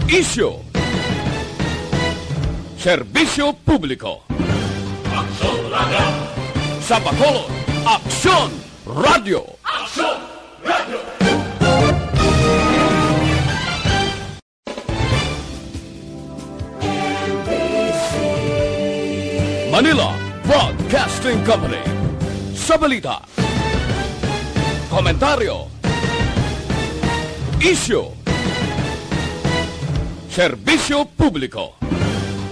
Isyu, serbisyo publiko. Aksyon Radio! Sa Bacolod, Aksyon Radio. Aksyon Radio! Manila Broadcasting Company. Sa balita, komentaryo, isyu, serbisyo publiko.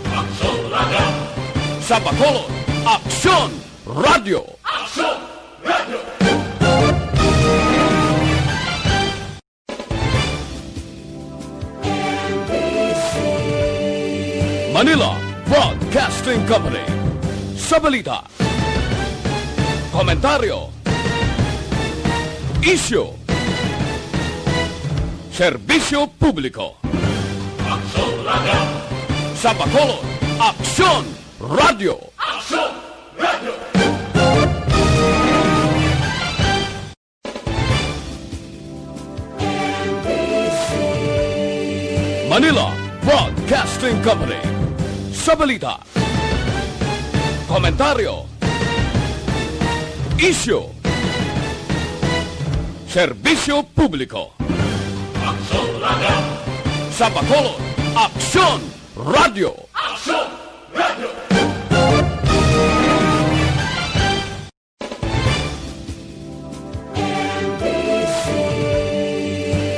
Aksyon Radio! Sa Bacolod, Aksyon Radio. Aksyon Radio! Manila Broadcasting Company. Sa balita, komentaryo, isyu, serbisyo publiko. Aksyon Radio! Sa Bacolod, Aksyon Radio. Aksyon Radio! Manila Broadcasting Company. Sa balita, komentaryo, isyu, serbisyo publiko. Aksyon Radio! Sa Bacolod, Aksyon Radio. Aksyon Radio!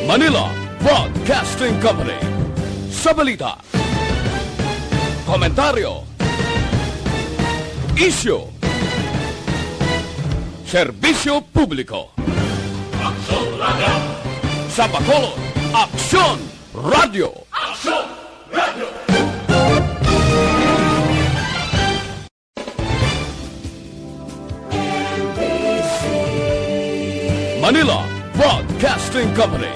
Manila Broadcasting Company. Sa balita, komentaryo, isyu, serbisyo publiko. Aksyon Radio! Sa Bacolod, Aksyon Radio. Aksyon Radio! Manila Broadcasting Company.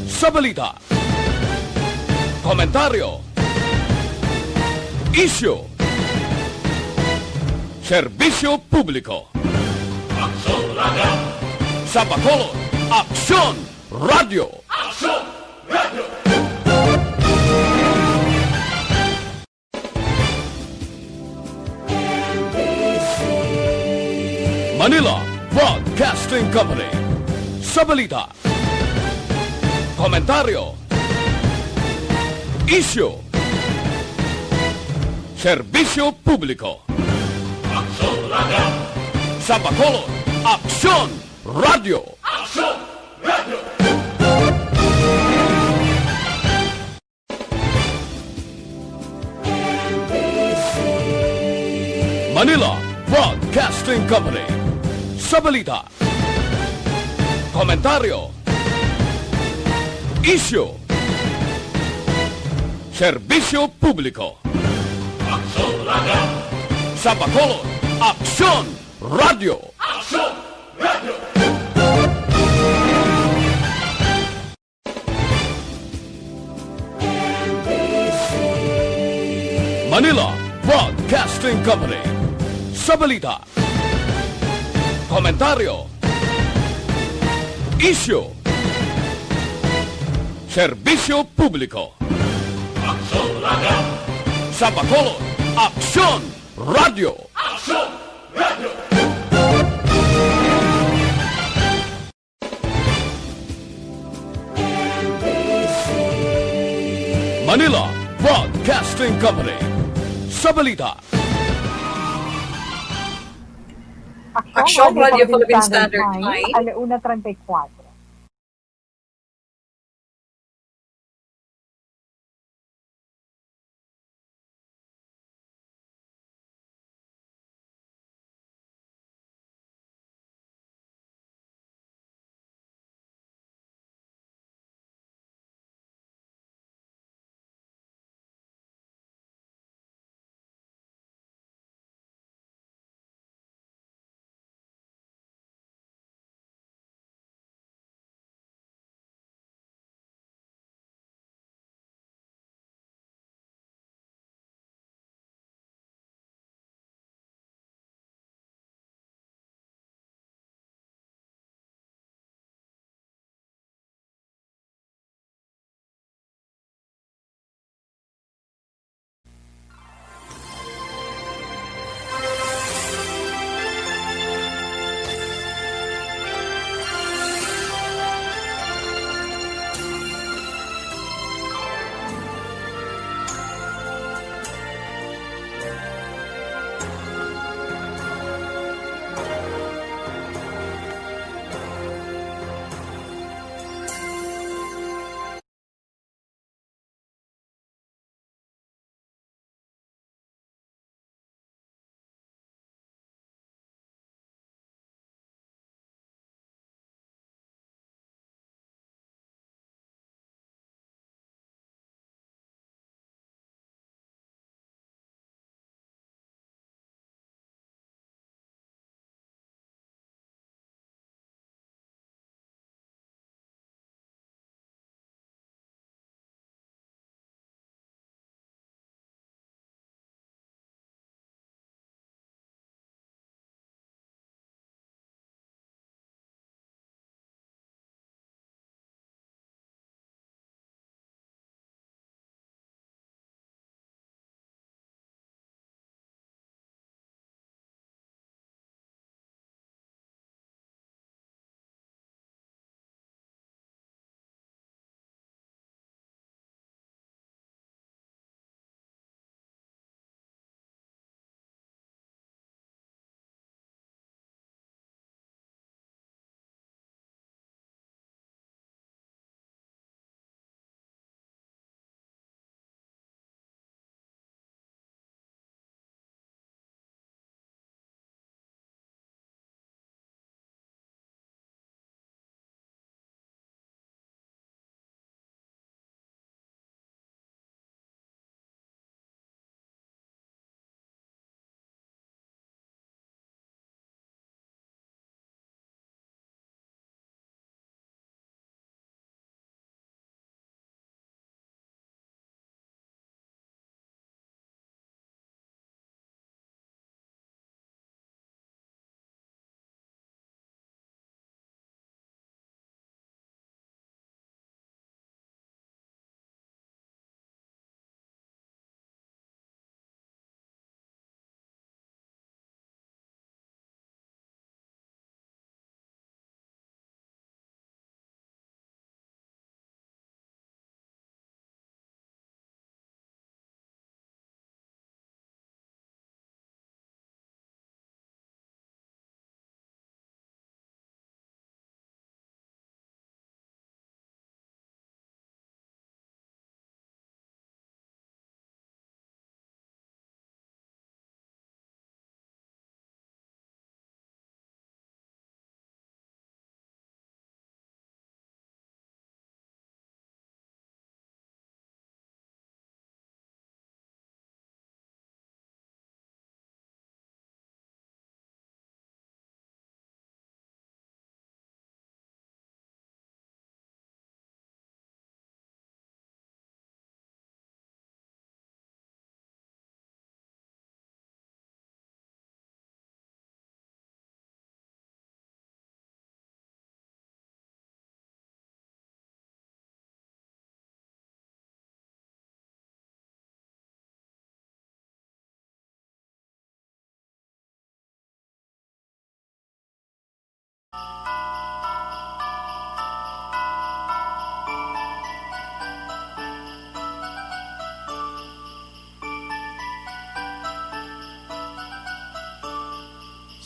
Sa balita, komentaryo, isyu, serbisyo publiko. Aksyon Radio! Sa Bacolod, Aksyon Radio. Aksyon Radio! Manila Broadcasting Company. Sa balita, komentaryo, isyu, serbisyo publiko. Aksyon Radio! Sa Bacolod, Aksyon Radio. Aksyon Radio! Manila Broadcasting Company. Sa balita, komentaryo, isyu, serbisyo publiko. Aksyon Radio! Sa Bacolod, Aksyon Radio. Aksyon Radio! Manila Broadcasting Company. Sa balita, komentaryo, isyu, serbisyo publiko. Aksyon Radio! Sa Bacolod, Aksyon Radio. Aksyon Radio! Manila Broadcasting Company. Sa balita, Aksyon Radio Philippine Standard Time, alauna 34.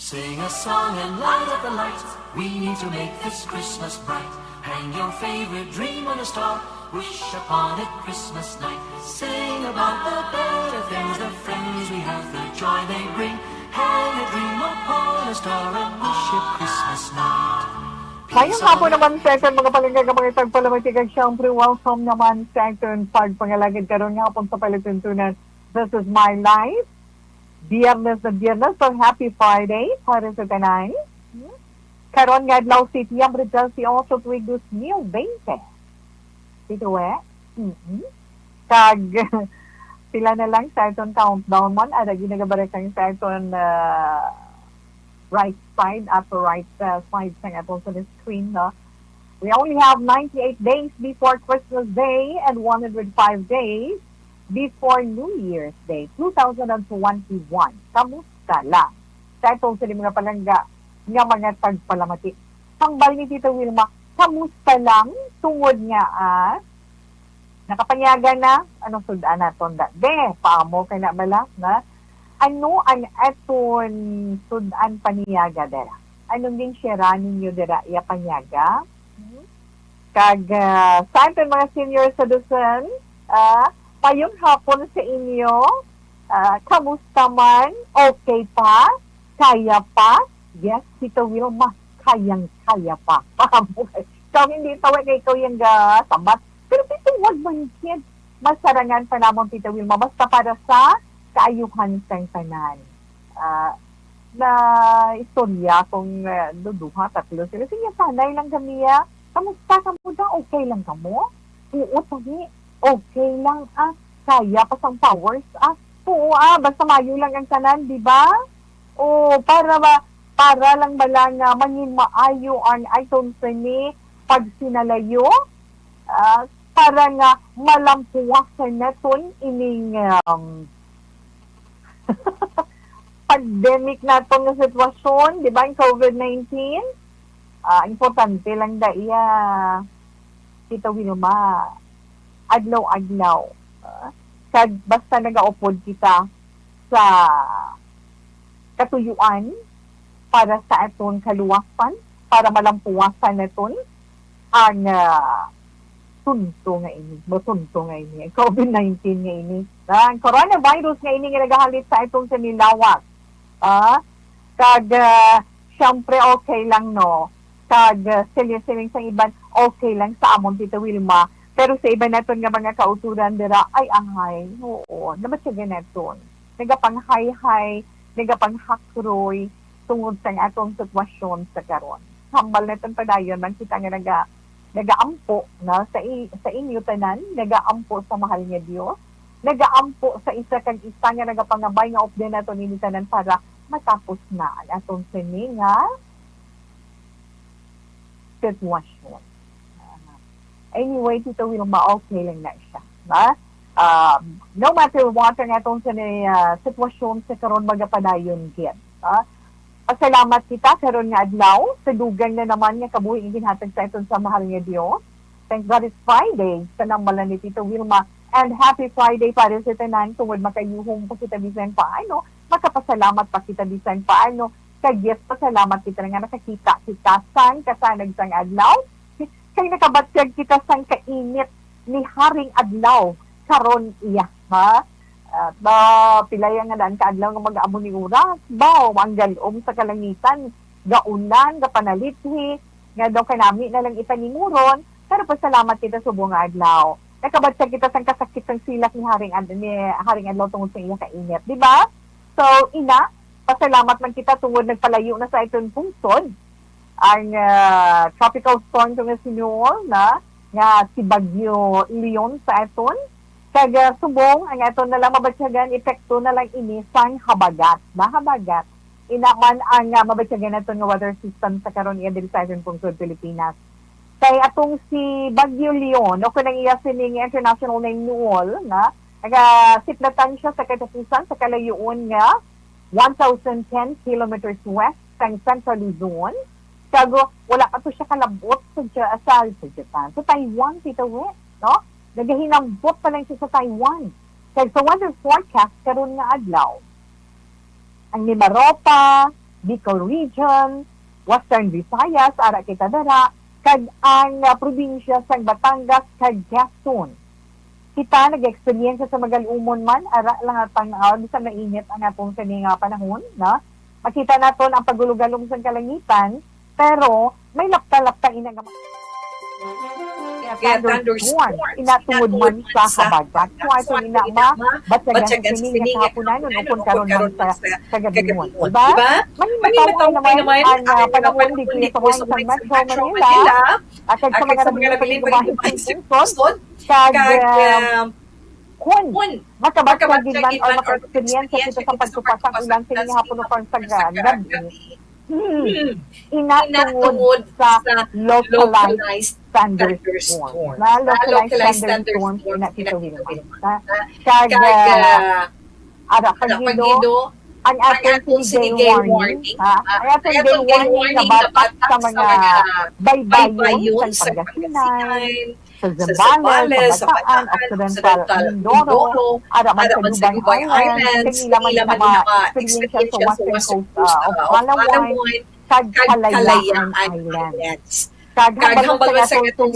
Sing a song and light up the lights. We need to make this Christmas bright. Hang your favorite dream on a star. Wish upon it Christmas night. Sing about the better things, the friends we have, the joy they bring. Hang a dream upon a star and wish it Christmas night. Ngayong hapon naman sa atin mga palingga mga tagpalamatigang siyempre welcome naman sa atin pagpangalagid karon nga hapon sa palituntunan. This is my life. Biyernes na biyernes, so happy Friday para sa tanay. Karon nga adlaw si Tiambre si also tuig 2020. Dito Kag sila na lang sa aton countdown man ada ginagabarekan sa aton right side, upper right side sa atong sa screen. No? We only have 98 days before Christmas Day and 105 days before New Year's Day, 2021. Kamusta lang? Sa itong sa mga palangga nga mga tagpalamati. Hangbal ni Tita Wilma, kamusta lang? Tungod nga nakapanyaga na, anong sudan naton da? Paamo kay na bala, na? Ano ang aton sudan paniyaga dara? Anong din share ninyo dara iya panyaga? Kag sa aton mga senior citizen, payong hapon sa inyo, kamusta man? Okay pa? Kaya pa? Yes, Tito Wilma, kayang-kaya pa. So, hindi tawag kay ikaw yung sabat. Pero Tito, wag man kid. Masarangan pa naman, Tito Wilma, basta para sa kaayuhan sa tanan. Na istorya kung duduha, tatlo sila. Sige, sanay lang kami. Kamusta ka mo da? Okay lang ka mo? Oo, sabi. Okay lang, kaya pa sang powers, oo, basta mayo lang ang tanan, di ba? O, para lang bala nga mangin maayo ang item sa ni pag sinalayo, para nga malampuwasan naton ining pandemic naton nga sitwasyon, di ba, yung COVID-19. Importante lang da iya, Tito Wilma, adlaw-adlaw. Kag basta nagaupod kita sa katuyuan para sa aton kaluwasan, para malampuwasan naton ang tunto nga ini, COVID-19 nga ini. Ang coronavirus nga ini nga nagahalit sa atong sinilawat. Kag syempre okay lang, no? Kag siling sa iban, okay lang sa amon, Tita Wilma. Pero sa iba naton nga mga kauturan dira, ay angay, oo, naman siya ganaton. Nagapang-hay-hay, nagapang-hakroy, tungod sa atong sitwasyon sa karon. Hambal naton padayon man kita nga nagaampo na sa inyo tanan, nagaampo sa mahal nga Dios, nagaampo sa isa kag isa nga nagapangabay nga update naton ini tanan para matapos na ang atong sini nga sitwasyon. Anyway, Tito Wilma, okay lang na siya. No matter what ang atong sitwasyon sa karon magapadayon gid. Pasalamat kita karon nga adlaw sa dugang na naman nga kabuhi ang ginhatag sa iton sa mahal nga Dios. Thank God it's Friday sa namalan ni Tito Wilma, and happy Friday para sa tanan tungod makayuhong pa kita bisan paano, makapasalamat pa kita bisan paano, kag yes, pasalamat kita nga nakakita kita sang kasanag sang adlaw. Kay nakabatyag kita sang kainit ni Haring Adlaw karon iya, ha? Pilaya nga daan kaadlaw nga mag-aamo ni oras, baw, ang galom sa kalangitan, gaunan, gapanalithi, nga daw kanami na lang ipanimuron, pero pasalamat kita sa buong adlaw. Nakabatyag kita sang kasakit sang silak ni Haring Adlaw tungod sa iya kainit, di ba? So, pasalamat man kita tungod nagpalayo na sa iton pungsod ang tropical storm itong sinul na nga si Bagyo Leon sa aton. Kag subong ang aton na lang mabatsyagan, epekto na lang ini sang habagat. Habagat. Inaman ang mabatsyagan naton nga weather system sa karon iya diri sa aton pungsod Pilipinas. Kay atong si Bagyo Leon, o kunang iya sining international name Nuol, na nagasiplatan siya sa katapusan sa kalayuon nga 1,010 kilometers west sang Central Luzon. Kago, wala pa to siya kalabot sa Japan. Sa Taiwan, Tito Wet, no? Nagahinambot pa lang siya sa Taiwan. Kaya sa weather forecast, karon nga adlaw, ang Mimaropa, Bicol Region, Western Visayas, ara kita dara, kag ang probinsya sa Batangas, kag Quezon. Kita nag-experience sa Magalumon man, ara lang atang bisan mainit ang atong kani nga panahon, na makita naton ang pagulugalong sa kalangitan, pero may lapta-lapta ina nga thunderstorm inatungod man sa habagat. So ato ina ma batyagan sini nga kahaponan nun kung karon man sa gabi mo. Diba? Manimataw naman ang panahon dito sa Metro Manila at sa mga nabiling bahay sa kag kun makabagyagin man o maka-experience ito sa pagtupasang ulan sa inyong hapon o sa gabi. Inatungod sa localized thunderstorm. Na localized thunderstorm ina kag ara pagido ang atong day warning, ang atong day warning na batak sa mga baybayon sa Pangasinan, sa Zambales, sa Bataan, Occidental Mindoro, ara man sa Lubang Island, tingin naman sa mga experience sa western coast of Palawan, kag Kalayaan Islands. Kag hambal sa itong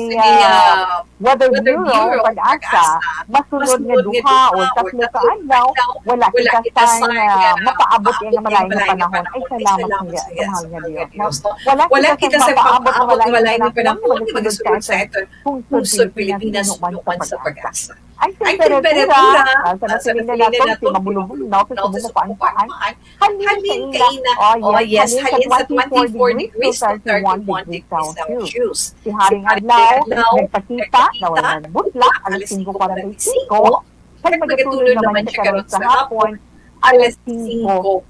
Weather Bureau, pag-asa, masunod nga duha o tatlo ka adlaw, wala kita sa mapaabot yung malayo na panahon. Ay, salamat sa mahal nga Diyos. Wala kita sa mapaabot ng malayo na panahon, magasunod sa ito, Pungsod Pilipinas numan sa pag-asa. Ay, temperatura, sa nasilin na natin, si mabulubog na, sa bumupaan-paan, halin kaina, halin sa 24 degrees to 31 degrees Celsius. Si Haring Adlaw, nagpakita na wala ng butla, alas 5:45, kaya magatuloy naman siya karon sa hapon, alas 5:55.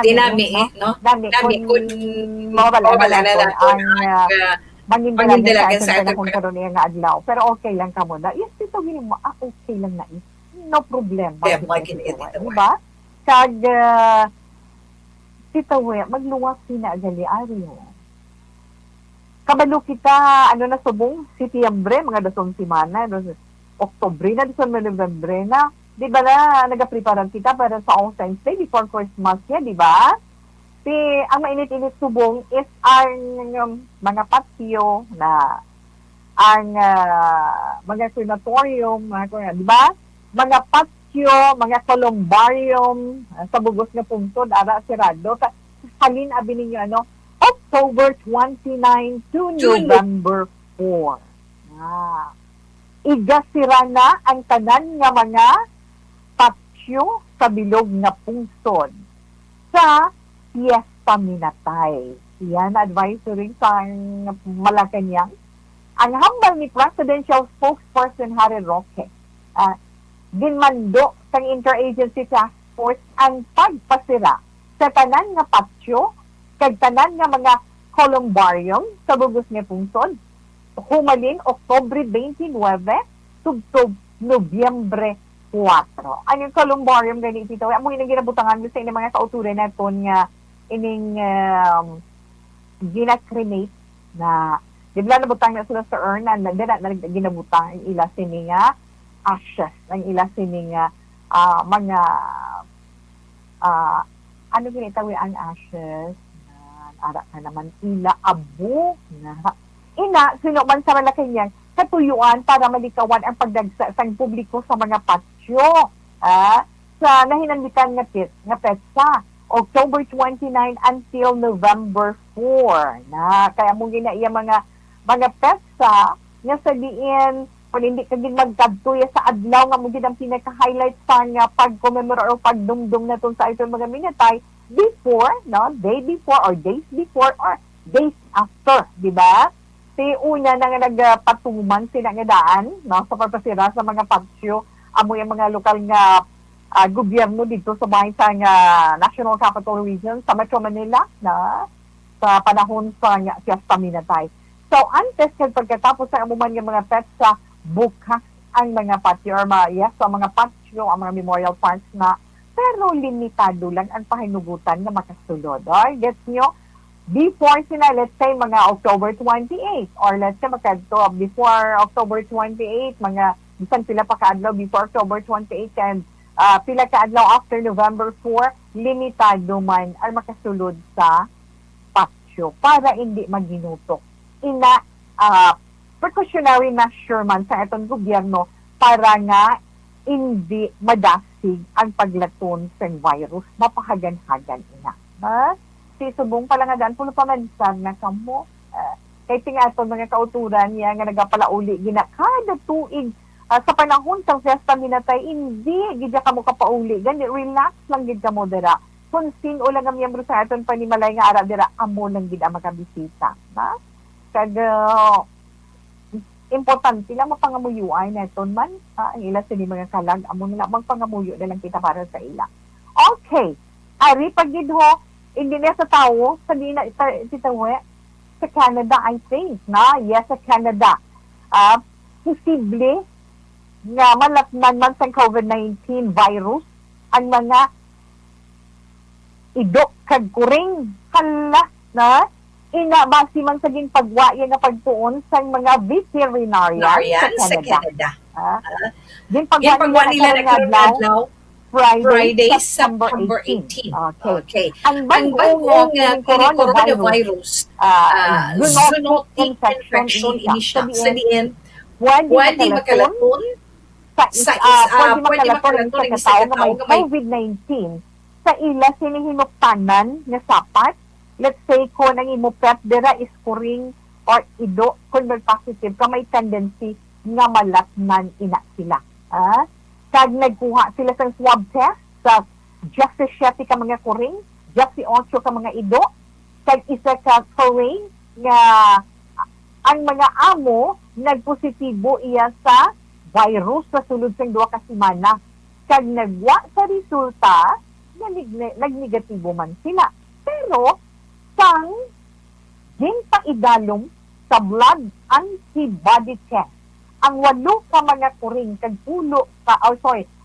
Dinami no? Dami kung mawala na natin ang mangindalagan sa panahon karon nga adlaw. Pero okay lang ka mo na. Yes, ito gini mo, okay lang na. No problem. Diba? Kag Tita we, magluwas na agali ariyo. Kabalo kita, na subong, Setiembre, mga dasong simana, Oktobre na, dasong Novembre na. Di ba na, nagapreparan kita para sa All Saints Day before Christmas niya, di ba? Ang mainit-init subong is ang mga patio na ang mga crematorium, di ba? Mga patio, mga columbarium, sa bugos na puntod, ara sirado. Halin abi ninyo, October 29 to November 4. Igasira na ang tanan nga mga patio sa bilog nga pungsod sa Fiesta Minatay. Yan, advisory sa Malacanang. Ang hambal ni Presidential Spokesperson Harry Roque, ginmando sa Interagency Task Force ang pagpasira sa tanan nga patio kag tanan nga mga columbarium sa bugos nga pungsod humalin Oktobre 29 tubtob Nobyembre 4. Ang yung columbarium gani ito amo inang ginabutangan sa ining mga kauturan naton nga ining gina-cremate na di ba nabutang na sila sa urn na ginabutang ila sini nga ashes ang ila sini nga mga ano ginitawi ang ashes ara ka naman ila abo na ina sino man sa Malacanang katuyuan para malikawan ang pagdagsa sa publiko sa mga patio sa nahinandikan nga petsa October 29 until November 4 na kaya mo ginaiya mga petsa nga sabihin kung hindi ka din magkadtuya sa adlaw nga mo din ang pinaka-highlight sa nga pag-commemorate o pagdumdum na itong sa itong mga minatay before, day before or days before or days after, di ba? Si una na nga nagpatuman sila nga daan, sa pagpasira sa mga patio, amo yung mga lokal nga gobyerno dito sa bahay sa nga National Capital Region sa Metro Manila, sa panahon sa nga Fiesta Minatay. So, antes pagkatapos sa amuman ng mga petsa, bukas ang mga patio or sa mga patio, ang mga memorial parks na pero limitado lang ang pahinugutan na makasulod. Or gets nyo? Before sila, let's say, mga October 28 or let's say, before October 28, mga bisan sila pa kaadlaw before October 28 and pila ka adlaw after November 4, limitado man ang makasulod sa patio para hindi maginutok. Precautionary measure man sa itong gobyerno para nga hindi madasig ang paglaton sa virus. Mapahagan-hagan ina. Si subong pala nga daan, puno pa mansag na kamo. Kaya tingaton mga kauturan niya nga nagapalauli gina kada tuig sa panahon sa fiesta minatay, hindi gidya ka mo kapauli. Gani, relax lang gid ka mo dira. Kung sino lang ang miyembro sa aton panimalay nga ara dira, amo lang gid ang makabisita. Importante lang mapangamuyuan na ito man. Ang ila sila mga kalag, amo nila magpangamuyo na lang kita para sa ila. Okay. Ari, pagdidho, hindi na sa tao, sa di na itawe, sa Canada, I think, na? Yes, sa Canada. Posible nga malatnan man sa COVID-19 virus ang mga idok kag kuring hala na inabasi man sa ging pagwaya nga pagtuon sa mga veterinarian sa Canada. Din pagwa nila nagkaroon adlaw Friday, September 18. Okay. Ang bagong coronavirus, zoonotic infection inicia. Sa diin, pwede makalatun pwede makalatun ng isa katao nga may COVID-19 sa ila sinihinuktanan nga sapat. Let's say, kung ang imupet dira is kuring or ido, kung positive ka, may tendency nga malatnan ina sila. Kag nagkuha sila sa swab test sa just 7 ka mga kuring, just 8 ka mga ido, kag isa ka kuring nga ang mga amo nagpositibo iya sa virus sa sulod sa 2 ka semana. Kag nagwa sa resulta, nagnegatibo man sila. Pero, sang ginpaidalom sa blood antibody test, ang 8 ka mga kuring kag pulo ka,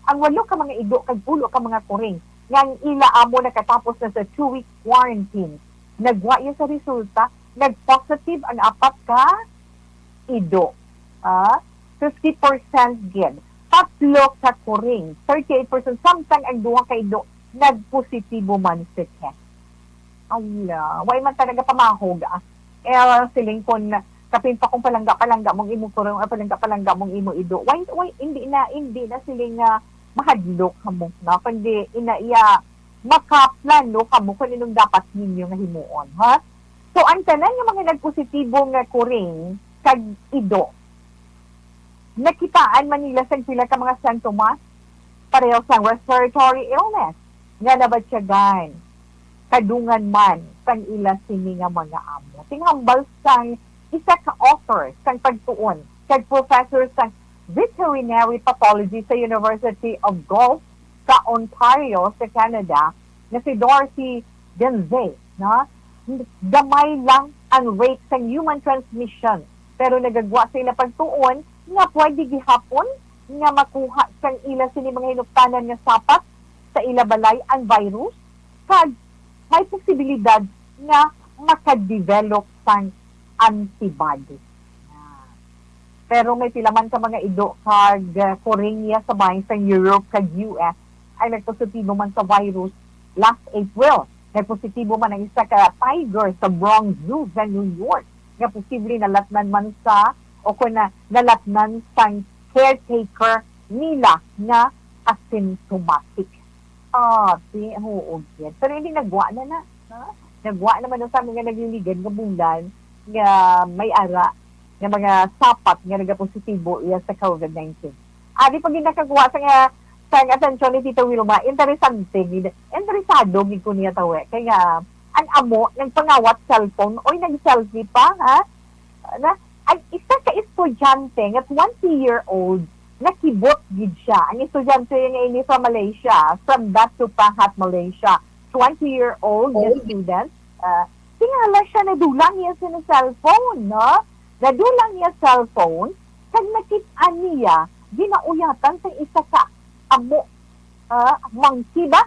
ang 8 ka mga ido kag pulo ka mga kuring, ngang ila amo nakatapos na sa 2-week quarantine. Nagwa sa resulta, nag-positive ang 4 ka ido. 50% gid. 3 ka kuring, 38%. Samtang ang 2 ka ido, nagpositibo man sa test. Allah, way man talaga pamahog. Siling kon kapin pa kung palangga mong imo kurang palangga mong imo ido. Way hindi na siling mahadlok kamo na kundi iya makaplano kamo kung inong dapat ninyo nga himuon, ha? So ang tanan nga mga nagpositibo nga kuring kag ido, nakitaan man nila sa pila ka mga sintomas pareho sa respiratory illness nga nabatyagan kadungan man sang ila sini nga mga amo. Tinghambal sang isa ka author sang pagtuon kag professor sang veterinary pathology sa University of Guelph sa Ontario sa Canada na si Dorothy Denze, na gamay lang ang rate sang human transmission pero nagagwa sa ila pagtuon nga pwede gihapon nga makuha sang ila sini mga hinuptanan nga sapat sa ila balay ang virus kag may posibilidad nga makadevelop sang antibody. Pero may pilaman ka mga ido kag Korea sa bahin sa Europe kag US ay nagpositibo man sa virus last April. Nagpositibo man ang isa ka tiger sa Bronx Zoo sa New York. Nga posible nalatnan man sa o kung nalatnan sang caretaker nila nga asymptomatic. Pero hindi nagwa na. Nagwa naman sa mga nagliligan nga bulan nga may ara nga mga sapat nga nagapositibo iya sa COVID-19. Di pag ginakagawa sa atensyon ni Tita Wilma, interesado gid ko niya tawe. Kaya ang amo nagpangawat cellphone o nag-selfie pa, ha? Ang isa ka estudyante nga 20-year-old nakibot gid siya. Ang estudyante nga ini from Malaysia, from Batu Pahat, Malaysia. 20-year-old student. Tingala siya, nadulang niya sa cellphone, no? Nadulang niya cellphone, kag nakita niya, ginauyatan sa isa ka amo, monkey ba?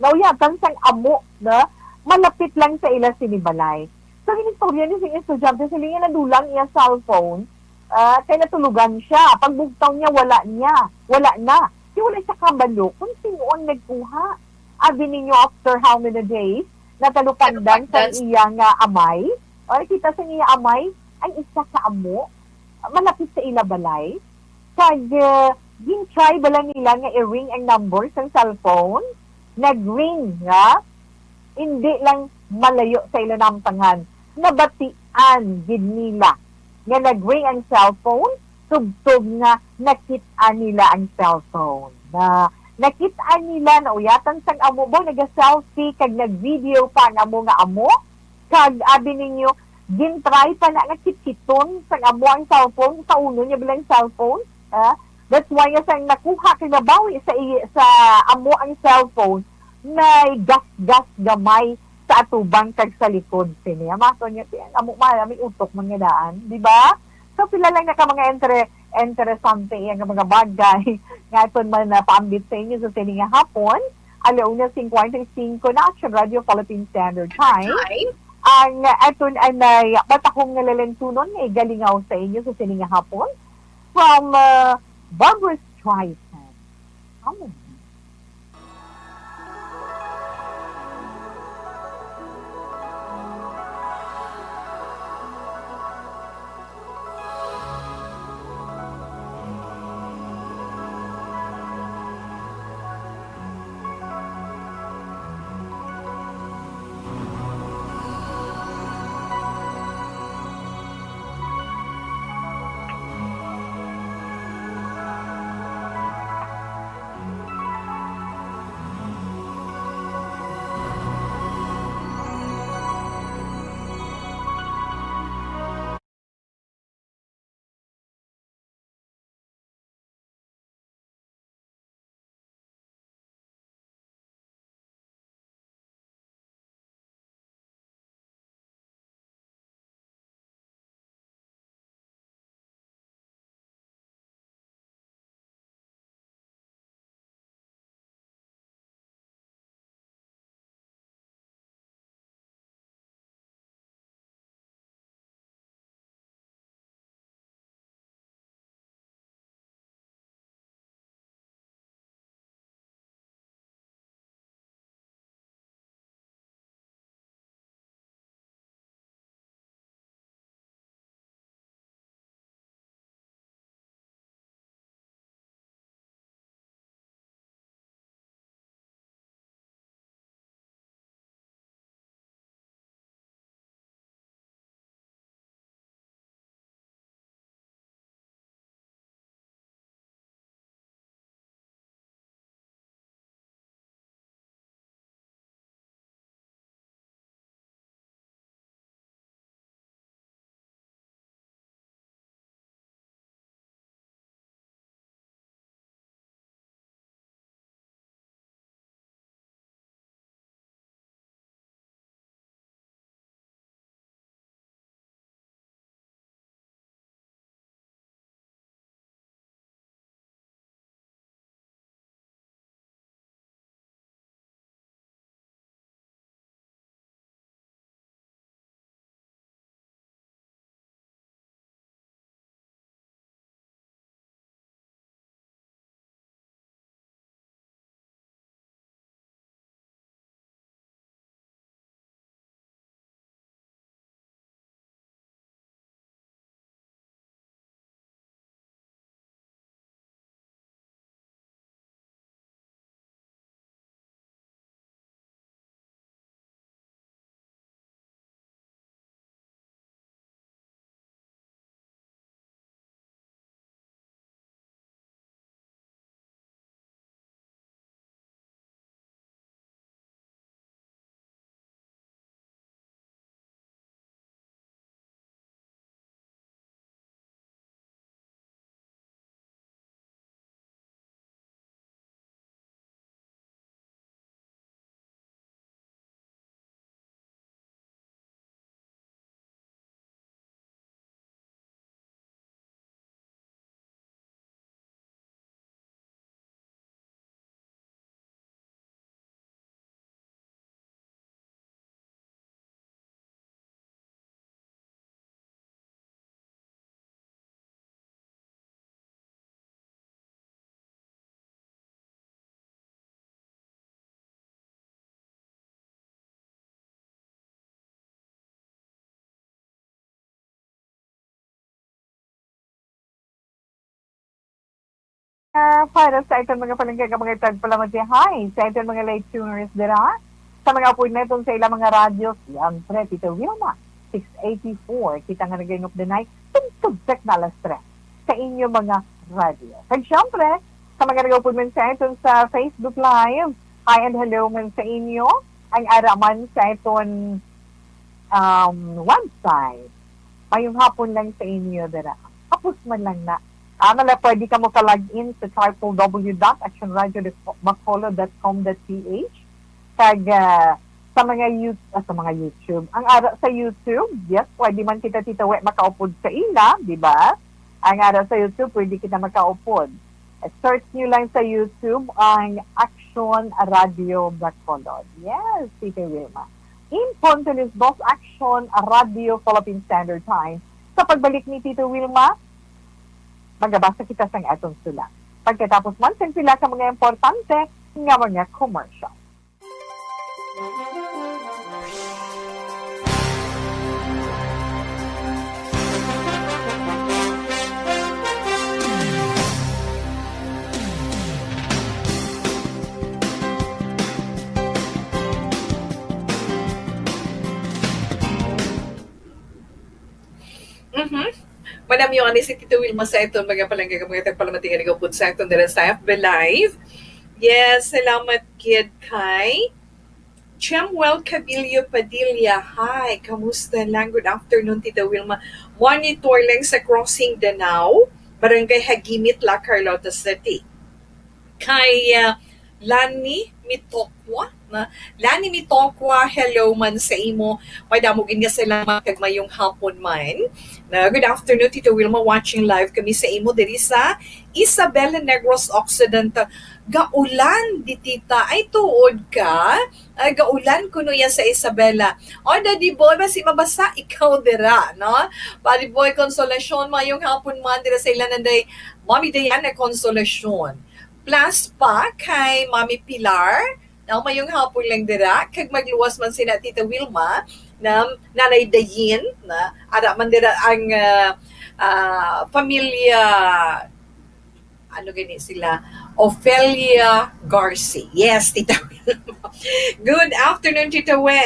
Nauyatan sa amo, na malapit lang sa ila sinibalay. So, inistorya niya sa estudyante, sila niya nadulang niya cellphone, kaya natulugan siya. Pagbugtaw niya, wala na. Di wala siya kabalo kung sino ang nagkuha. Abi ninyo after how many days, natalupandan sa iyang amay. O kita sa iyang amay, ay isa ka amo, malapit sa ilabalay. Kag, gin-try bala nila nga i-ring ang number sa cellphone, nag-ring nga, hindi lang malayo sa ilang tangan, nabatian gid nila nga nag-ring ang cellphone, tugtog nga nakita nila ang cellphone. Na nakita nila na uyatan sang amo ba, naga-selfie, kag nag-video pa ang amo nga amo, kag abi ninyo, gin-try pa na nga kiton sang amo ang cellphone, sa uno niya bilang cellphone, that's why nga sang nakuha kinabawi sa amo ang cellphone, na gas-gas gamay sa atubang kag sa likod sini. Amato niya, amo may utok mga daan, di ba? So, pila lang na ka mga interesante ang mga bagay nga ito man na paambit sa inyo sa sining hapon, alauna 5:45 na Action Radio Philippine Standard Time. Ang ito ay patahong nalalentunon nga igalingaw sa inyo sa sining hapon from Barbara Streisand. Amen. Para sa itong mga palengke mga tagpalamantihay, sa itong mga late tuners dira, sa mga appointment sa ilang mga radyo, siyempre, Tito Wilma, 684, kita nga nag of the night, tugtog na alas 3 sa inyo mga radyo. At siyempre, sa mga nag-appointment sa itong sa Facebook Live, hi and hello man sa inyo, ang araman sa itong website, mayong hapon lang sa inyo dira. Tapos man lang na. Nala, pwede ka mo ka-log-in sa www.actionradio.bacolod.com.ph kag sa mga YouTube. Ang ara sa YouTube, yes, pwede man kita titawe makaupod sa ila, di ba? Ang ara sa YouTube, pwede kita makaupod. Search nyo lang sa YouTube ang Action Radio Bacolod. Yes, Tita Wilma. In Pontolis Dos Action Radio Philippine Standard Time. Sa pagbalik ni Tito Wilma, magabasa kita sa atong sula. Pagkatapos man, sa sila ka mga importante nga mga commercial. Madam yung si Tito Wilma sa ito, mga palangga mga tagpalamating nga po sa ito nila sa FB Live. Yes, salamat kid kay Chemuel Cabilio Padilla. Hi, kamusta lang? Good afternoon, Tito Wilma. Monitor lang sa Crossing Danao, Barangay Hagimit, La Carlota City. Kay Lani Mitokwa, Lani Mitokwa, hello man sa imo. Madamugin nga salamat kag mayong hapon man. Good afternoon, Tito Wilma, watching live kami sa imo diri sa Isabela Negros Occidental. Gaulan di tita, ay tuod ka? Gaulan kuno yan sa Isabela. O Daddy Boy, basi mabasa ikaw dira, no? Daddy Boy, konsolasyon mayong hapon man dira sa ilananday. Mami Diana, konsolasyon. Plus pa kay Mami Pilar, na mayong hapon lang dira, kag magluwas man sina Tita Wilma, na Nanay Dayin, na ara man dira ang pamilya, ano gani sila, Ophelia Garci. Yes, Tita Wilma. Good afternoon, Tita We.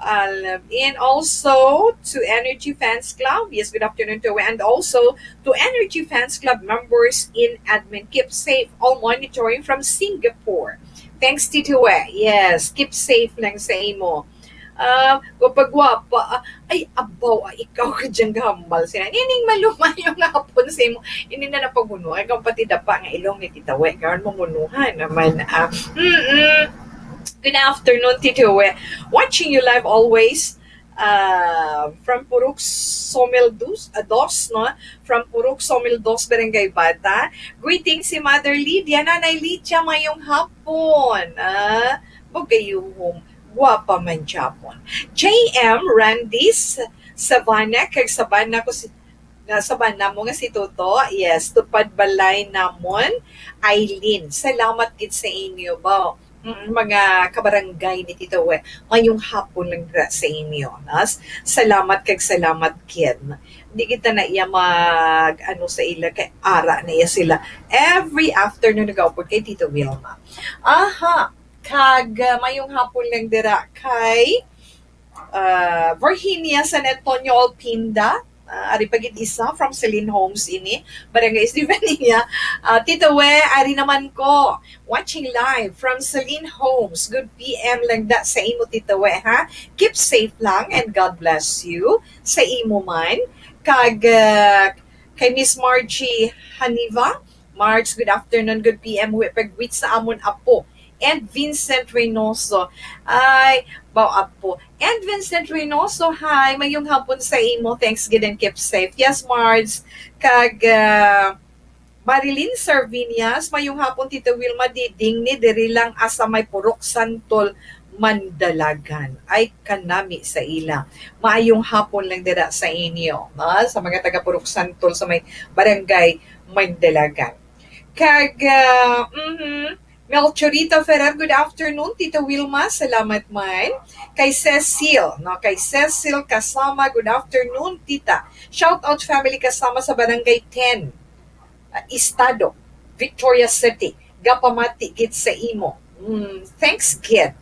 And also to Energy Fans Club. Yes, good afternoon to and also to Energy Fans Club members in admin. Keep safe, all monitoring from Singapore. Thanks, Tito We. Yes, keep safe lang sa imo. Kapag wapa, ay abaw, ikaw ka dyan gahambal sila. Ining maluma yung hapon sa imo. Ini na napaguno. Ay kang pati dapa nga ilong ni Tita We. Karon mamunuhan naman. Good afternoon, Tito We. Watching you live always from Purok Somil Dos, no? From Purok Somil Dos, Barangay Bata. Greetings si Mother Lydia, Nanay Lydia, mayong hapon. Bugayuhom. Guwapa man Japon. J.M. Randis, Savannah, kag Savannah ko si Sabana mo nga si Toto. Yes, tupad balay namon. Eileen, salamat gid sa inyo ba? Mga kabarangay ni Tito We, ngayong hapon lang sa inyo. Salamat kag salamat kid. Hindi kita na iya sa ila kay ara na iya sila. Every afternoon nag-upload kay Tito Wilma. Kag mayong hapon lang dira kay Virginia San Antonio Alpinda. Ari pagit isa from Celine Homes ini. Barangay Estevania. Tito We, ari naman ko. Watching live from Celine Homes. Good PM lang da sa imo, Tito We, ha? Keep safe lang and God bless you sa imo man. Kag kay Miss Margie Haniva. Marge, good afternoon, good PM. Pag-greet sa amon apo. And Vincent Reynoso. Ay, apo. And Vincent Reynoso, hi, mayong hapon sa imo. Thanks, good and keep safe. Yes, Marge. Kag Marilyn Sarvinias, mayong hapon, Tito Wilma, diding ni diri lang asa may Purok Santol, Mandalagan. Ay, kanami sa ila. Maayong hapon lang dira sa inyo. Sa mga taga Purok Santol sa may barangay Mandalagan. Kag, Melchorita Ferrer, good afternoon, Tita Wilma, salamat man. Kay Cecil, kay Cecil Kasama, good afternoon, Tita. Shout out family kasama sa Barangay 10. estado, Victoria City, gapamati gid sa imo. Thanks, kid.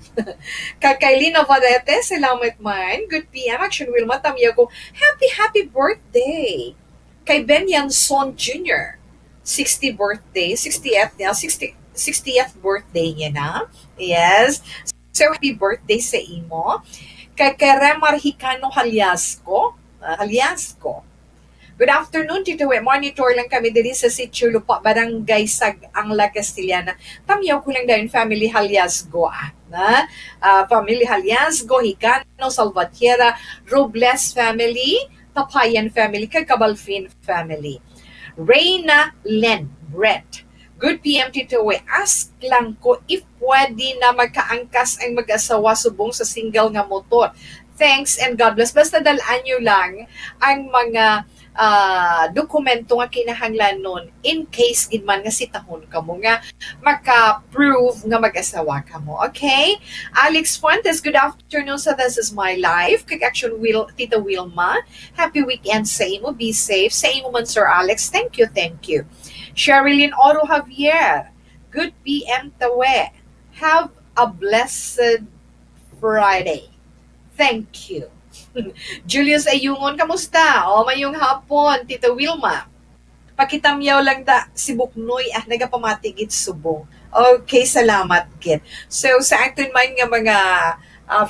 Kakailina Valete, salamat man. Good PM. Action Wilma, tamiya ko, happy birthday. Kay Ben Yanson Jr. 60th birthday, 60th niya, 60th birthday niya na. Yes. So, happy birthday sa imo. Kay Remar Hicano Haliasco. Good afternoon, Tito We. Monitor lang kami diri sa Sitio Lupa, Barangay Sag-ang La Castillana. Tamiyaw ko lang dahil Family Haliasgo. Family Haliasgo, Hicano, Salvatierra, Robles family, Tapayan family, Cabalfin family. Reyna Len Brett. Good PM, Tito We. Ask lang ko if pwede na magkaangkas ang mag-asawa subong sa single nga motor. Thanks and God bless. Basta dalaan nyo lang ang mga dokumento nga kinahanglan nun in case gid man nga sitahon ka mo nga maka-prove nga mag-asawa ka mo. Okay? Alex Fuentes, good afternoon sa This Is My Life. Kay Action Tita Wilma. Happy weekend sa imo. Be safe. Sa imo man, Sir Alex. Thank you. Sherilyn Oro Javier. Good PM Tawe. Have a blessed Friday. Thank you. Julius Ayungon, kamusta? O, mayong hapon, Tita Wilma. Pakitamyaw lang da, si Buknoy, nagapamatigit subong. Okay, salamat, kid. So, sa atin man nga mga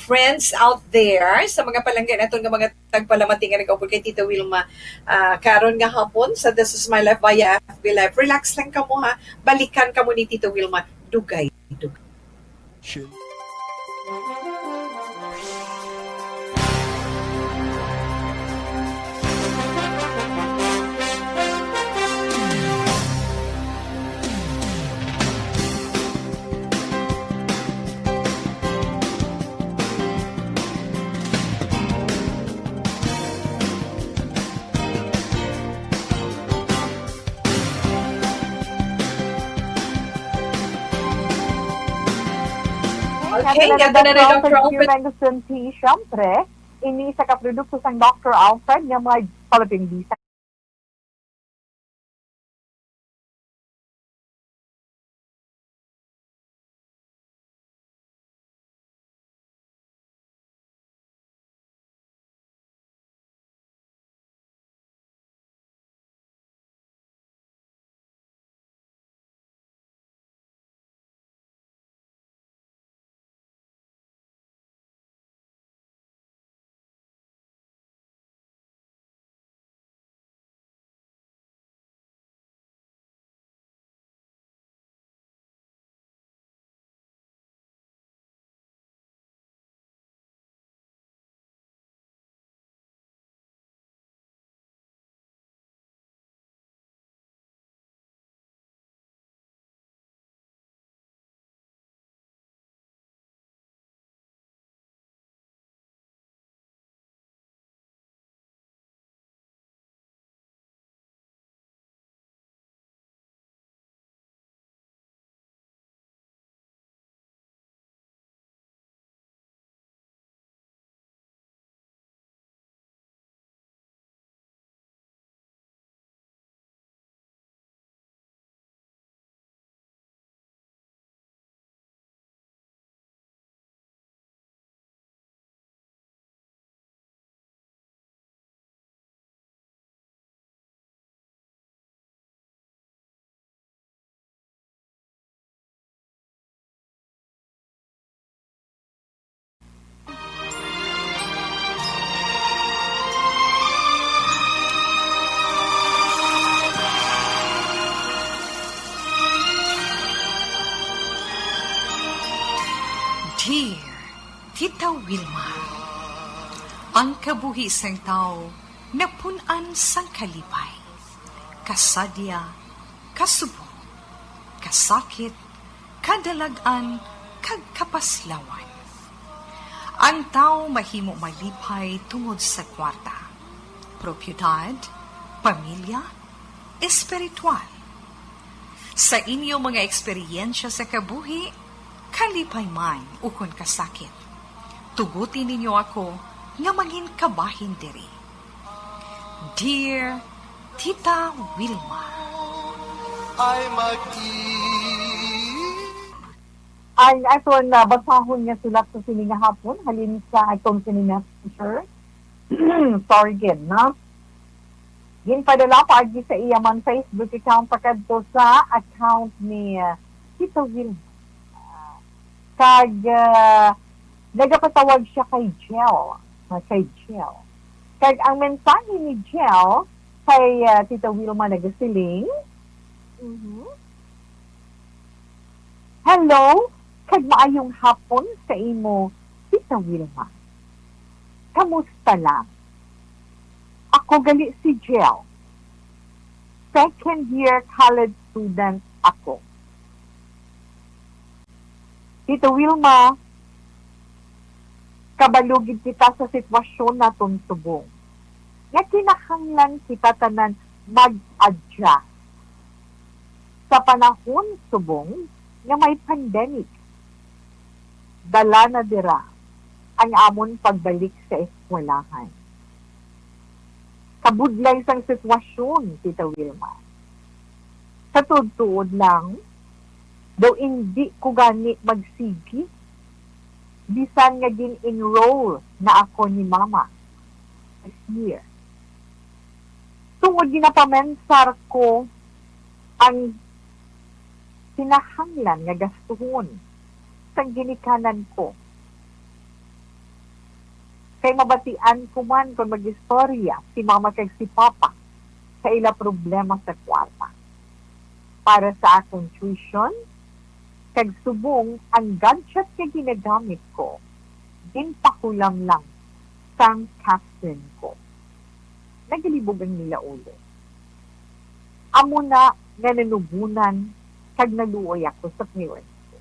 friends out there, sa mga palanggan aton nga mga tagpalamati nga nag-upod kay Tita Wilma, karon nga hapon, sa This Is My Life via FB Live. Relax lang ka mo, ha? Balikan ka mo ni Tita Wilma. Dugay. Okay, ganda na rin ang prophet. Medicine Tea, syempre, ini sa kaprodukto sang Dr. Alfred nga mga palaping bisa. Dear Tita Wilma, ang kabuhi sang tao napunan sang kalipay, kasadya, kasubo, kasakit, kadalagan, kag kapaslawan. Ang tao mahimo malipay tungod sa kwarta, propiedad, pamilya, espiritual. Sa inyo mga eksperyensya sa kabuhi, kalipay man ukon kasakit. Tugutin ninyo ako nga mangin kabahin diri. Dear Tita Wilma, ay Ang aton na basahon nga sulat sa sininga hapon, halin sa atong sininga teacher. Sorry again, no? Ginpadala paagi sa iyaman Facebook account pakadto sa account ni Tito Will. Nagapatawag siya kay Jel. Kag ang mensahe ni Jel kay Tito Wilma nagasiling, Hello, kag maayong hapon sa imo, Tita Wilma. Kamusta lang? Ako gali si Jel. Second year college student ako. Tita Wilma, kabalugid kita sa sitwasyon na subong. Nga kinahanglan kita tanan mag-adjust. Sa panahon subong, nga may pandemic. Dala na dira ang amon pagbalik sa eskwelahan. Kabudlay sang sitwasyon, Tita Wilma. Sa tuod lang, daw hindi ko gani magsigi. Bisan nga enroll na ako ni Mama this year. Tungod ginapamensar ko ang sinahanglan nga gastuhon sa ginikanan ko. Kay mabatian ko man kung mag-istorya si Mama kag si Papa sa ila problema sa kwarta. Para sa akong tuition, kag subong ang gadget nga ginagamit ko, ginpakulam lang sang captain ko. Nagalibog ang nila ulo. Amo na nga nanubunan kag naluoy ako sa parents ko.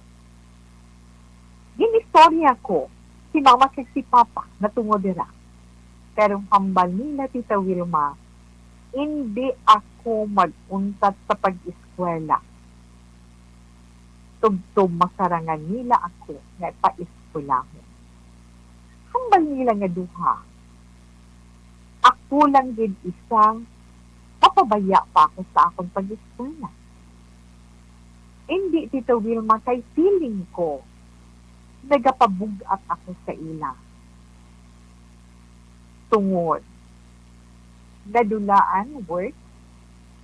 Ginistorya ko si Mama kag si Papa na tungod dira. Pero hambal nila, Tita Wilma, hindi ako mag-untat sa pag-eskwela. Tugtog masarangan nila ako na pa-eskwelahon. Hambal nila nga duha. Ako lang din isang papabaya pa ako sa akong pag-eskwela. Hindi, Tita Wilma, kay feeling ko nagapabugat ako sa ila. Tungod. Nadulaan work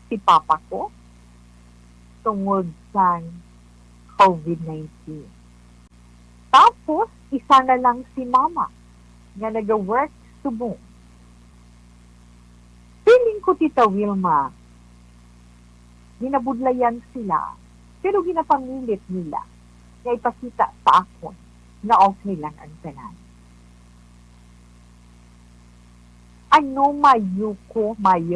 si Papa ko tungod sa COVID-19. Tapos, isa na lang si Mama nga nag-work subong. Feeling ko, Tita Wilma, ginabudlayan sila, pero ginapamilit nila na ipakita sa akon na okay lang ang tanan. Ano mayo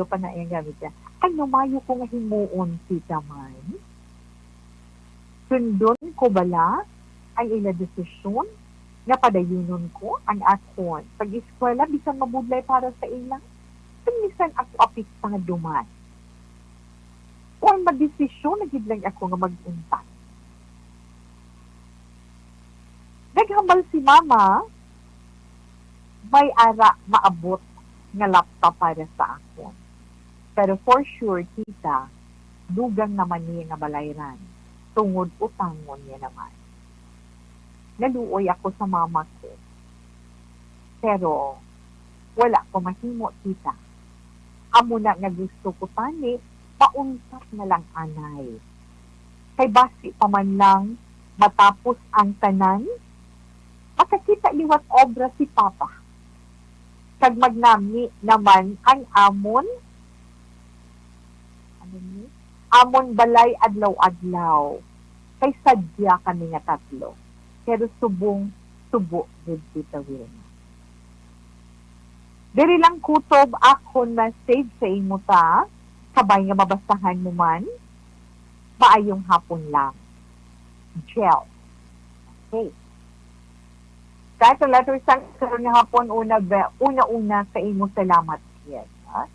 pa na yung gamit niya, ano mayo ko nga himuon, Tita Man? Sundon ko bala ang ila desisyon na padayunon ko ang akon. Pag-eskwela, bisan mabudlay para sa ilang, pinisan ako apiktado man. O ang mag-desisyon, nagidlang ako nga mag-untat. Naghambal si Mama, may ara maabot nga laptop para sa akon. Pero for sure, Tita, dugang naman niya nga balayran. Tungod utangon niya naman. Naluoy ako sa Mama ko. Pero, wala ko mahimo, Tita. Amo na nga gusto ko tani, pauntat na lang anay. Kay basi pa man lang, matapos ang tanan, makakita liwat obra si Papa. Kag magnami naman ang amon, amon balay adlaw-adlaw. Kay sadya kami nga tatlo. Pero subo with Tita Wilma. Diri lang kutob ako na save sa imo ta, sabay nga mabasahan mo man, maayong hapon lang. Jel. Okay. Kahit ang letter sa karon nga hapon, una-una sa imo salamat. Yes. Ha?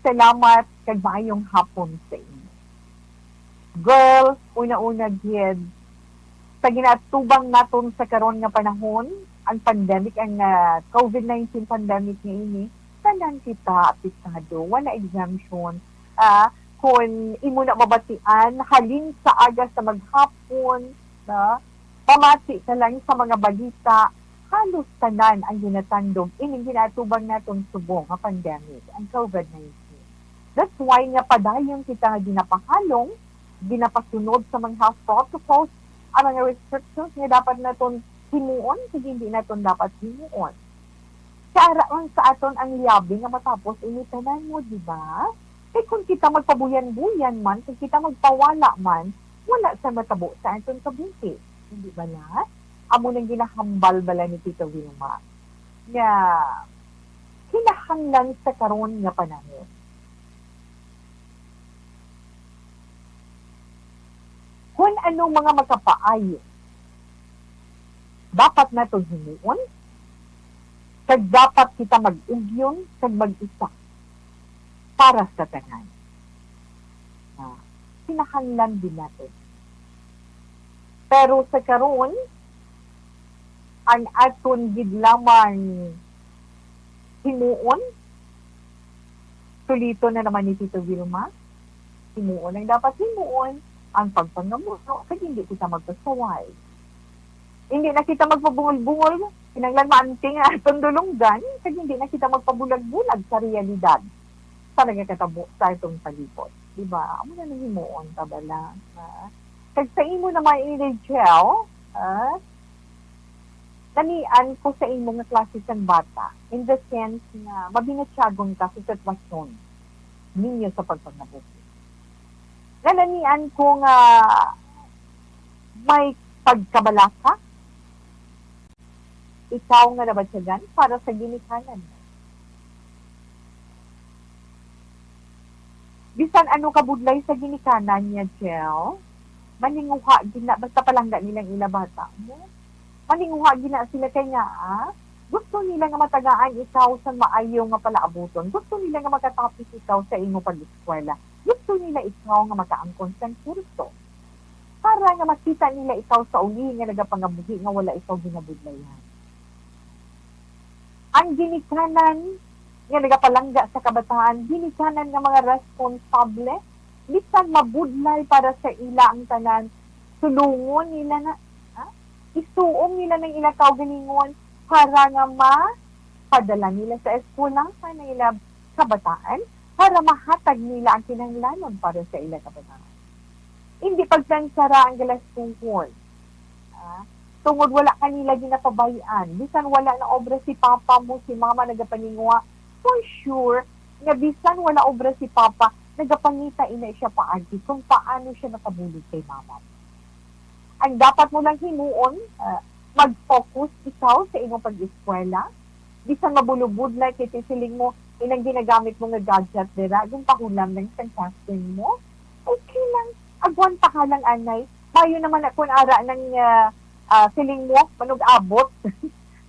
Salamat kag maayong hapon sa imo. Girl, una-una gid sa ginatubang naton sa karon nga panahon, ang pandemic, ang COVID-19 pandemic nga ini, tanan kita apektado, wala exemption. kung imo na mabatian, halin sa agas sa maghapon, na pamati ka lang sa mga balita, halos tanan ang ginatandog, ining ginatubang naton subong nga pandemic, ang COVID-19. That's why nga padayon kita nga ginapahalong, ginapasunod sa mga health protocols, ang mga restrictions nga dapat naton himuon, sige hindi naton dapat himuon. Kaaraan sa aton ang liabi nga matapos initanan mo, di ba? Eh kung kita magpabuyan-buyan man, kung kita magpawala man, wala sa matabo sa aton kabuhi. Hindi ba na? Amo nang ginahambal bala ni Tita Wilma nga kinahanglan sa karon nga panahon. Kung anong mga makapaayo, dapat nato himuon, kag dapat kita mag-ugyon, kag mag-isa para sa tanan. Kinahanglan din natin. Pero sa karon, ang aton gid lamang himuon, tulito na naman ni Tito Wilma, himuon ang dapat himuon, ang pagpangamuno, kaya hindi kita magpasaway. Hindi na kita magpabungol-bungol, kinanglan maanting atong dulunggan, kaya hindi na kita magpabulag-bulag sa realidad sa nagkatabo sa itong palibot. Diba? Amo na nang himuon ka bala. Kag sa imo naman i-Rachel, nanian ko sa imo nga klase sang bata, in the sense na mabinatsagon ka sa sitwasyon ninyo sa pagpangabuhi. Nanian ko nga may pagkabalaka, ikaw nga nabatsagan para sa ginikanan mo. Bisan ano kabudlay sa ginikanan niya, Jel, maninguha gina, basta palangga nilang ilabata mo. Maninguha gina sila kay nga, gusto nila nga matagaan ikaw sa maayo nga palaabuton. Gusto nila nga makatapis ikaw sa imo pag-eskwela. Gusto nila ikaw nga makaangkon sa kurso. Para nga makita nila ikaw sa uli nga nagapangabuhi nga wala ikaw ginabudlayan. Ang ginikanan nga nagapalangga sa kabataan, ginikanan nga mga responsable, bisan mabudlay para sa ila ang tanan, sulungon nila na, isuom nila ng ilakaw ganingon para nga mapadala nila sa eskwela sa nila kabataan, para mahatag nila ang kinahanglanon para sa ila kabataan. Hindi pagtansara ang galas tungkol. Tungod wala kanila ginapabayan. Bisan wala na obra si papa mo, si mama nagapaningwa, for sure, nga bisan wala obra si papa, nagapangita ina siya paagi kung paano siya nakabulog kay mama. Ang dapat mo lang himuon, mag-focus ikaw sa inyong pag-eskwela. Bisan mabulubudlay kay tisiling mo, inang ginagamit mo nga gadget dira, yung pahulam ng casting mo, okay lang. Agwan pa ka lang, anay. Mayo naman ako ara ng siling mo, manug-abot.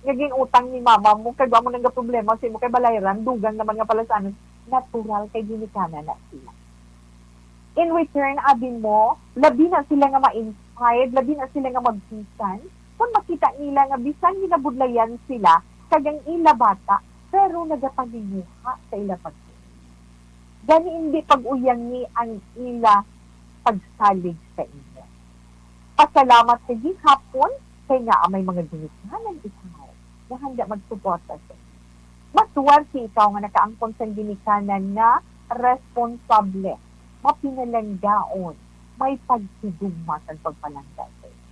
Naging utang ni mama mo, kaya mo nang problema sa mo kay balayran, dugang naman nga pala sa ano, natural kay ginikana na sila. In return, abin mo, labi na sila nga ma-inspired, labi na sila nga magpisan, kung makita nila nga bisan ginabudlayan sila, kagang ila bata, pero nagapaninguha sa ila pagkain. Gani hindi pag-uyang ni ang ila pagsalig sa inyo. Pasalamat sa hapon, kaya nga may mga ginikanan ikaw na handa magsuporta sa inyo. Masuwerte ikaw nga nakaangkon sa ginikanan na responsable, mapinalanggaon, may pagsidugma sa pagpalangga sa inyo.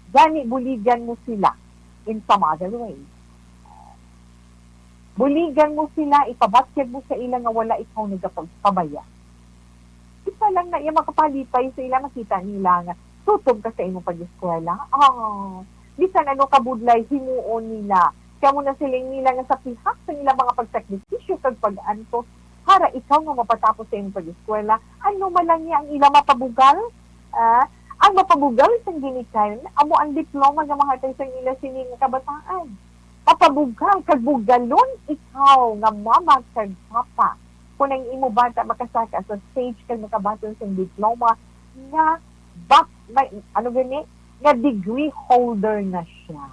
Gani buligan mo sila in some other way. Buligan mo sila, ipabatyag mo sa ilang nga wala ikaw nagapagpabaya. Isa lang na yung makapalipay sa ilang, makita nila nga tutog ka sa imong pag-eskwela. Bisan ano kabudlay, himuon nila. Kaya mo na siling nila nga sa pihak sa nila mga pagsakripisyo kag pag-antos para ikaw nga mapatapos sa imong pag-eskwela. Ano malang niya ang ilang mapabugal? Ang mapabugal sa ginikanan, amo ang diploma nga mahatag sa ila sining kabataan. Mapabugal, kag bugalon ikaw nga mama kag papa. Kung ang imo bata makasaka sa stage kag makabaton sa diploma nga nga degree holder na siya.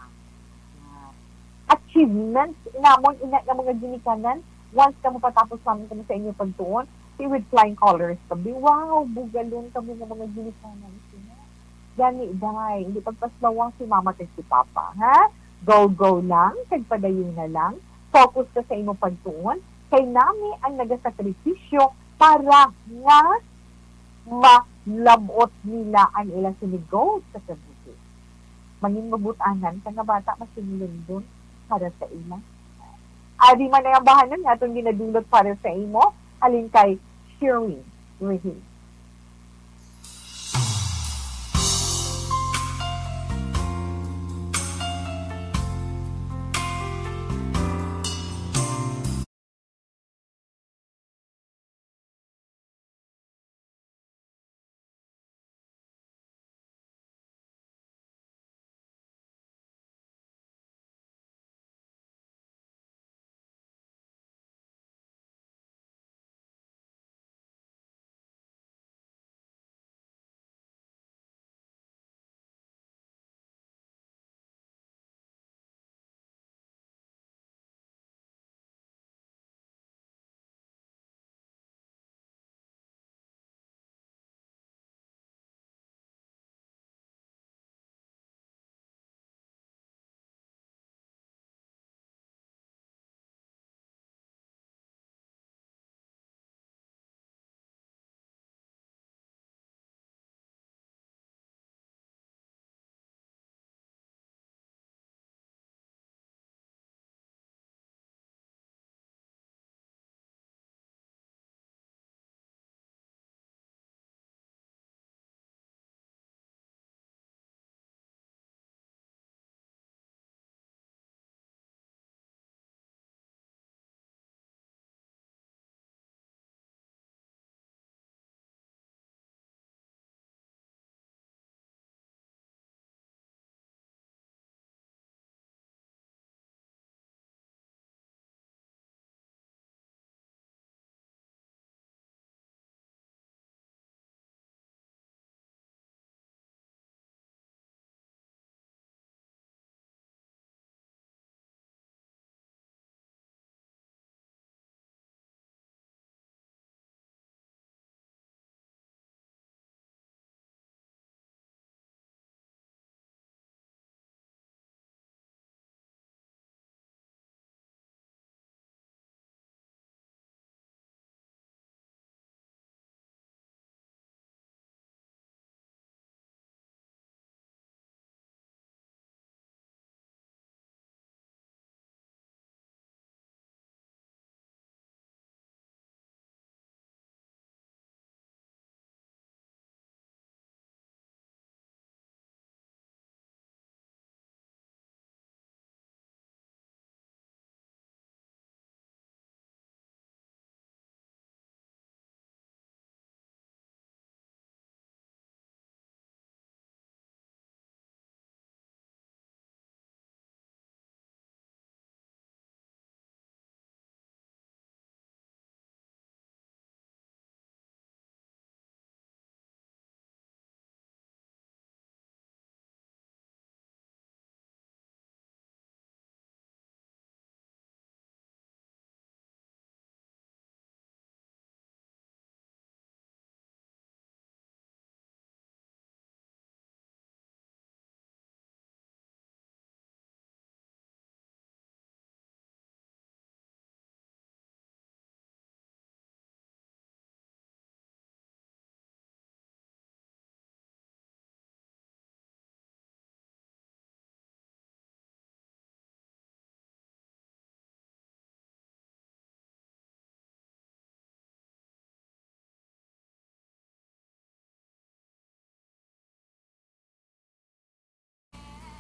Achievements namon ina nga mga ginikanan once ka mapatapos namin kami sa inyong pagtuon, with flying colors kami. Wow, bugalon kami ng mga ginikanan. Gani, dahay. Hindi pagpaslawang si mama kag si papa, ha? Go lang, kagpadayon na lang. Focus ka sa imo pagtuon. Kay nami ang nagasakripisyo para nga malabot nila ang ilang sinigaw sa kabuhi. Mangin mabutanan ka nga bata masinulon doon para sa ila. Adi man ang bahanan nga itong ginadulot para sa imo, alin kay Shirley Rahim.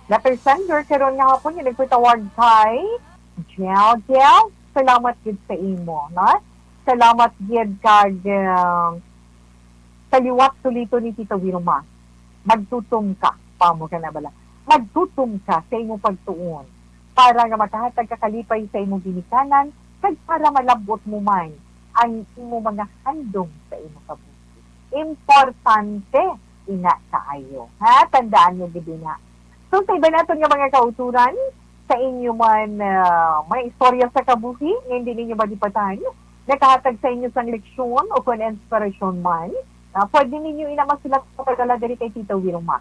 Dr. Sander, karon nga hapon yung nagpatawag kay Gel. Salamat gid sa imo, no? Salamat gid kag taliwat tulito ni Tita Wilma. Magtutom ka, pamo ka na bala. Magtutom ka sa imo pagtuon para nga makahatag ka kalipay sa imo ginikanan kag para malabot mo man ang imo mga handong sa imo kabuhi. Importante ina kaayo. Ha? Tandaan mo gid na. So, sa iba natin nga mga kauturan, sa inyo man may istorya sa kabuhi, nga hindi ninyo malipatan, nakahatag sa inyo sang leksyon o kung inspirasyon man, pwede ninyo inamas sila pagkala diri kay Tita Wilma.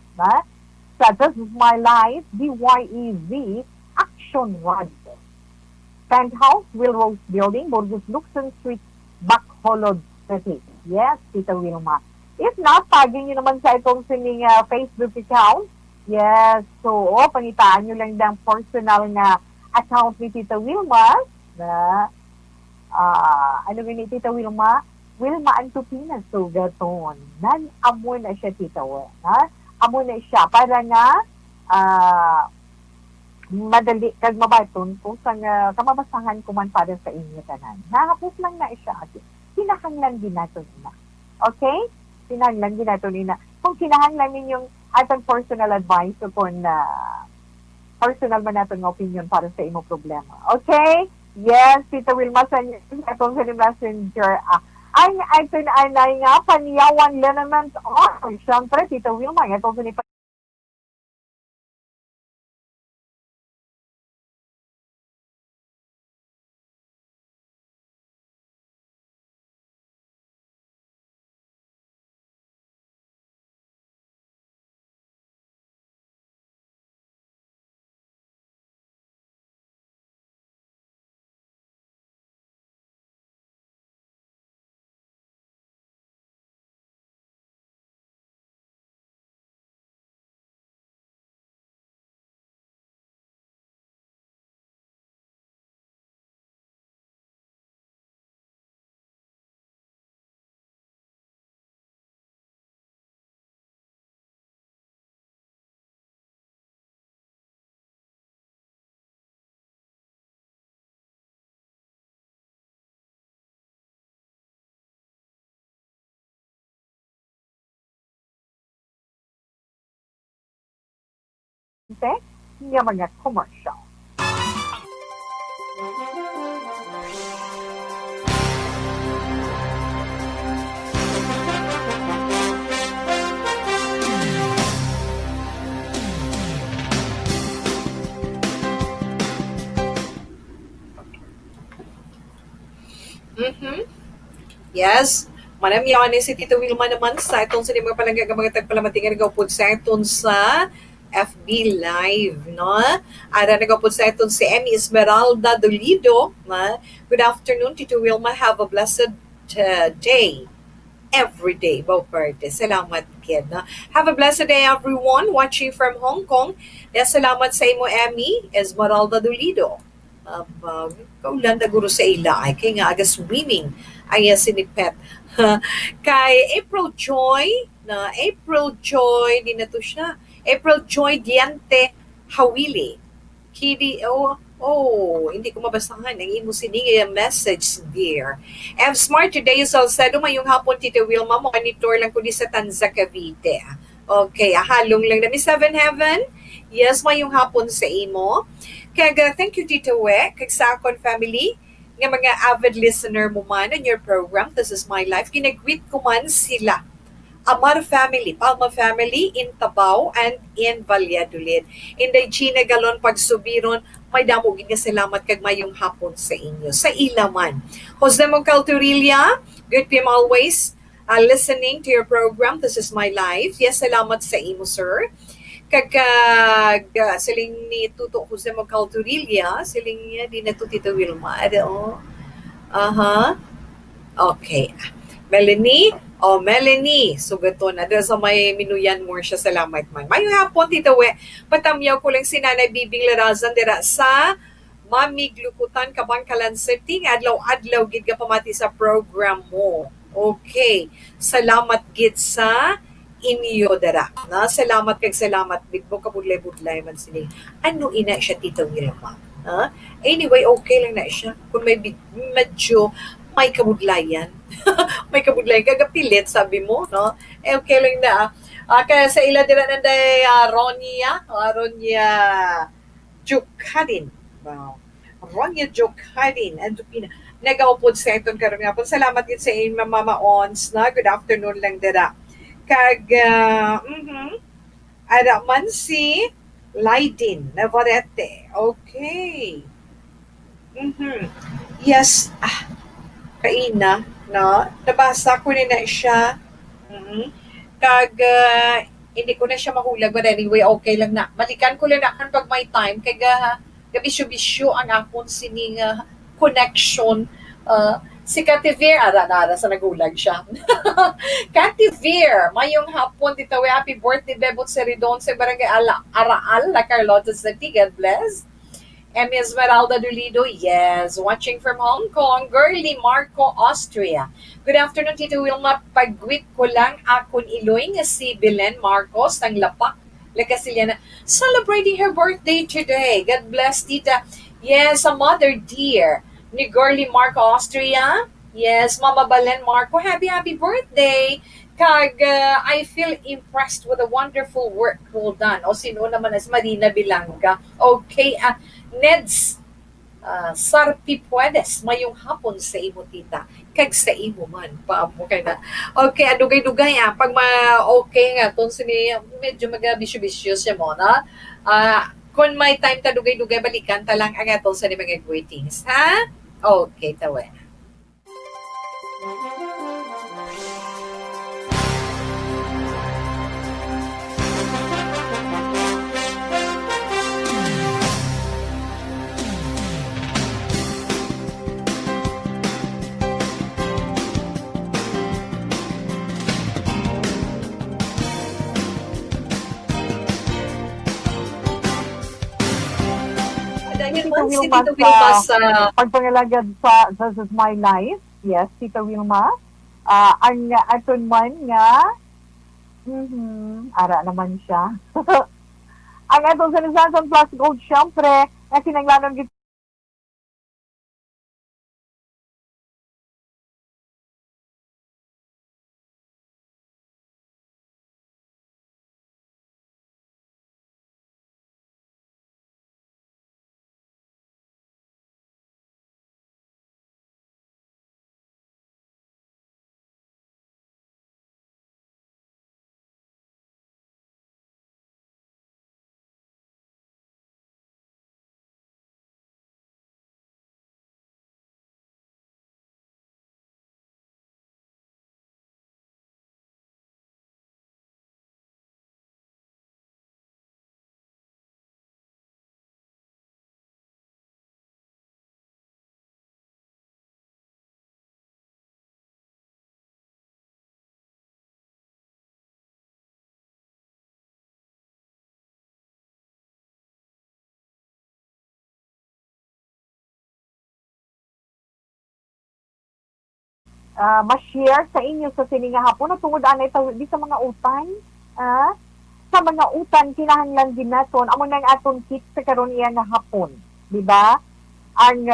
Sa This Is My Life, DYEV, Action Radio. Penthouse, Wilrose Building, Burgos Luxon Street, Bacolod City. Yes, Tita Wilma. If not, tagin nyo naman sa itong sining Facebook account. Yes, so pangitaan nyo lang ng personal na account ni Tita Wilma na ano ni Tita Wilma? Wilma Antupinas. So, gaton. Nan-amo na siya, Tita Wilma. Amo na siya para nga madali kag mabaton kung sang kamabasangan ko man para sa inyo tanan. Nahapos lang na siya. Kinahanglan din nato nina. Okay? Kinahanglan din nato nina. Kung kinahanglan ninyong atong personal advice o kung personal man nato ng opinion para sa imo problema. Okay? Yes, Tita Wilma sa atong sa messenger. Ay nga paniyawan liniment on. Siyempre, Tita Wilma, itong sa niya mga commercial. Yes. Manam yan si Tita Wilma naman sa itong sa mga palangga mga tagpalamatingan nagawpod sa itong sa FB Live, no? Ara nagawpod sa itong si Emmy Esmeralda Dolido, no? Good afternoon, Tita Wilma. Have a blessed day. Every day, Boperte. Salamat, kid. No? Have a blessed day, everyone watching from Hong Kong. Salamat sa imo, Emmy Esmeralda Dolido. Kaulan na guro sa ila ay kay nga aga swimming ay sinipet. Kay April Joy din na to siya. April Joy Diante Hawili. Kidi hindi ko mabasahan ang imo siningi message there. F Smart today is all said mayong hapon Tita Wilma monitor lang ko di sa Tanza Cavite. Okay, halong lang na mi Seven Heaven. Yes, mayong hapon sa imo. Kaya thank you Tita We, kag sa akon family, nga mga avid listener mo man in your program, This Is My Life, ginag-greet ko man sila. Amar family, Palma family, in Tabao and in Valladolid. Inday Gina Galon pagsubiron, may damogin nga salamat kag mayong hapon sa inyo. Sa ilaman. Jose Moncalturilla, good PM always, listening to your program, This Is My Life. Yes, salamat sa imo, sir. Kag siling ni Tuto Jose Moncalturilla, siling niya di na to Tita Wilma. Okay. Melanie, sugaton na. Sa may minuyan mo siya, salamat man. Mayong hapon, Tita We. Patamyaw ko lang si Nanay Bibing Larazan dira sa Mami Glukutan, Kabangkalan City. Adlaw-adlaw gid ka pamati sa program mo. Okay. Salamat gid sa inyo dara. Na salamat kag salamat big mo kabudlay-budlay man sini. Ano ina siya Tita Wilma? Anyway, okay lang na siya. Kung may medyo may kabudlayan. May kabudlayan kagapilit sabi mo, no? Okay lang na. Kaya sa ila dira nanday Ronya Jukadin. Wow. Ronya Jukadin and nagaupod sa iton karon nga po. Salamat gid sa inyo Mama Ons, na. Good afternoon lang dira. Kag ada man si Laidin Navarrete. Okay. Yes. kaina, no? Nabasa ko na siya. Mhm. Kag hindi ko na siya mahulag, but anyway, okay lang na. Malikan ko lang na kan pag may time kay gabisyo-bisyo ang akon sining connection. Si Kativir, ara sa nagulag siya. Kativir, mayong hapon dito, happy birthday, Bebot Seridon sa Barangay Araal, La Carlota City, God bless. M. Esmeralda Dulido, yes, watching from Hong Kong. Girly Marco, Austria. Good afternoon, Tito Wilma. Pagwit ko lang akon iloy nga si Belen Marcos, ng Lapak, La Casillana, celebrating her birthday today. God bless, Tita. Yes, a mother dear ni Girly Marco, Austria. Yes, Mama Belen Marco, happy birthday. Kag, I feel impressed with the wonderful work well done. O sino naman as Marina Bilanga. Okay, Neds, Sarpi Puedes, mayong hapon sa imo tita. Kag sa imo man, paamo kay na. Okay, adugay-dugay pag okay nga, ton sini, medyo mag-bisyo-bisyo siya mo, na. Kung may time ta dugay-dugay, balikan ta lang ang atong sa ni mga greetings, ha? Okay, tawa. Dahil man si Tito Wilma sa pagpangalagad sa This Is My Life, yes, Tita Wilma, ang aton man nga, ara naman siya. Ang atong sanisan plus gold, syempre, na kinanglanon gito. Ma-share sa inyo sa sininga hapon na tungod anay tawid di sa mga utan, sa mga utan kinahanglan din naton amo nang aton kit sa karon iya nga hapon, di ba? Ang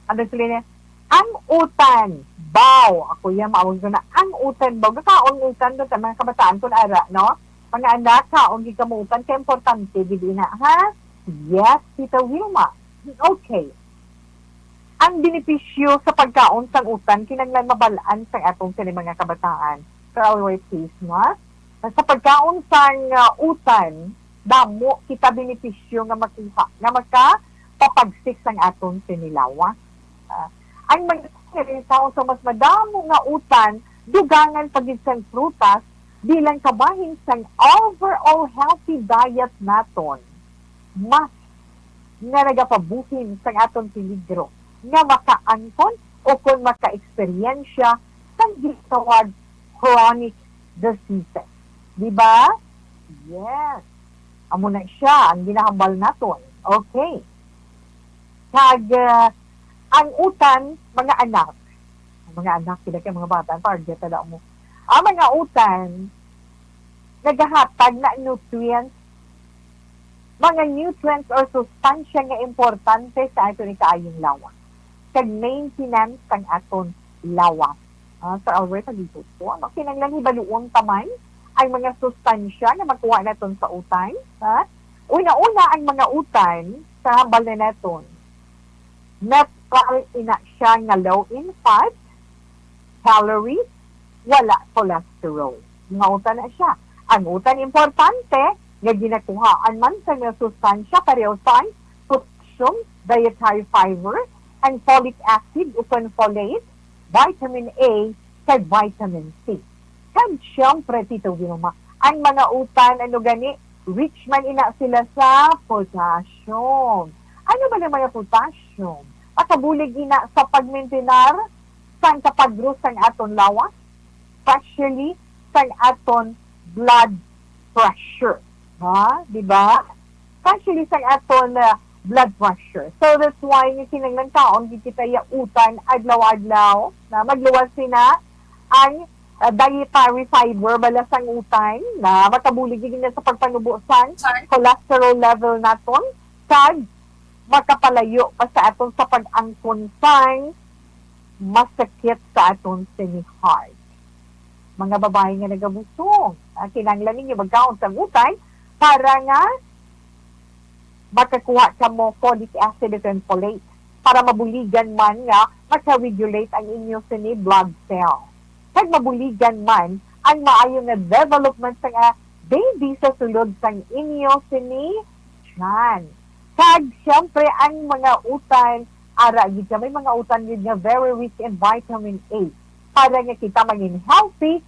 ano sila niya? Ang utan baw, ako yan maawag ko na ang utan baw, kaon utan do sa mga kabataan kun ara, no? Mga anak kaon gi kamutan kay importante gid na, ha? Yes, Tita Wilma. Okay. Ang benepisyo sa pagkaon sang utan kinanglan mabalaan sa atong sini mga kabataan. So always please, no? Sa pagkaon sang utan, damo kita benepisyo nga makuha, nga makapapagsik sang atong sinilawa. Ang mga tao sa mas madamo nga utan, dugangan pagid sang prutas bilang kabahin sang overall healthy diet naton. Mas nga nagapabuhin sang atong peligro nga makaangkon o kung maka-eksperyensya sa gitawad chronic diseases. Di ba? Yes. Amo na siya ang ginahambal naton. Okay. Kag ang utan, mga anak, sila kay mga bata, target na mo. Ang mga utan, naghahatag na nutrients, mga nutrients or sustansya nga importante sa ato ni kaayong lawas. Kag maintenance kang aton lawas. Sa already dito po, kinanglan hibaluon tamay ang mga sustansya na makuha naton sa utan. Una-una ang mga utan sa hambal na naton. Natural ina siya nga low in fat, calories, wala cholesterol. Mga utan na siya. Ang utan importante nga ginakuhaan man sa mga sustansya pareho sa potassium, dietary fiber, ang folic acid ukon folate, vitamin A, kag vitamin C. Kag syempre, Tito Vilma, ang mga utan, ano gani, rich man ina sila sa potassium. Ano ba na mga potassium? Makabulig ina sa pagmaintenar sang kapagro sang aton lawas, especially sang aton blood pressure. Ha? Di ba? Especially sang aton blood pressure. So that's why yung kinanglang taon, di kita yautan adlaw-adlaw na magluwas sina ang dietary fiber balasang utan na makabulig na sa pagpanubo sang cholesterol level naton kag makapalayo pa sa aton sa pag-angkon sang masakit sa aton sini heart. Mga babae nga nagabusong, kinanglan ninyo magkaon sa utay para nga makakuha ka mo folic acid and folate para mabuligan man nga maka-regulate ang inyong sini blood cell. Kag mabuligan man ang maayo nga development sa baby sa sulod sang inyong sini tiyan. Kag siyempre ang mga utan, gid may mga utan gid nga very rich in vitamin A. Para nga kita maging healthy,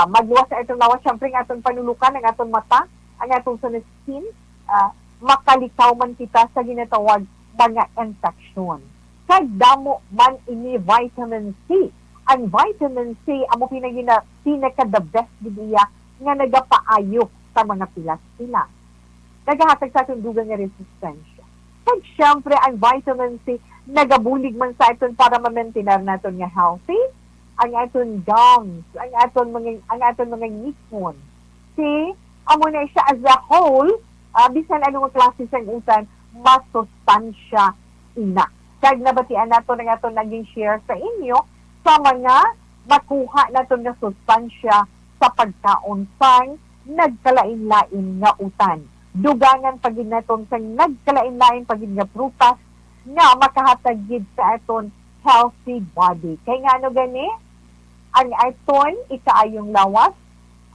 magluwas sa itong lawas, siyempre ang atong panulukan, ang atong mata, ang atong sa skin, makalikaw man kita sa ginatawag mga infection. Kag damo man ini vitamin C. Ang vitamin C, amo pinaka the best gidiya nga nagapaayo sa mga pilas-pilas. Nagahatag sa atong dugang nga resistensya. Kag syempre ang vitamin C, nagabulig man sa aton para ma-maintain naton nga healthy, ang aton gums, ang aton mga ngipon. See, amo na siya as a whole, bisan anong klase sa utan, masustansya ina. Kag nabatian nato ng aton naging share sa inyo sa mga makuha nato nga sustansya sa pagkaon sang nagkalain-lain nga utan. Dugangan pagid naton sang nagkalain-lain pagid nga prutas nga makahatag gid sa aton healthy body. Kay nga ano gani, ang aton ikaayong lawas,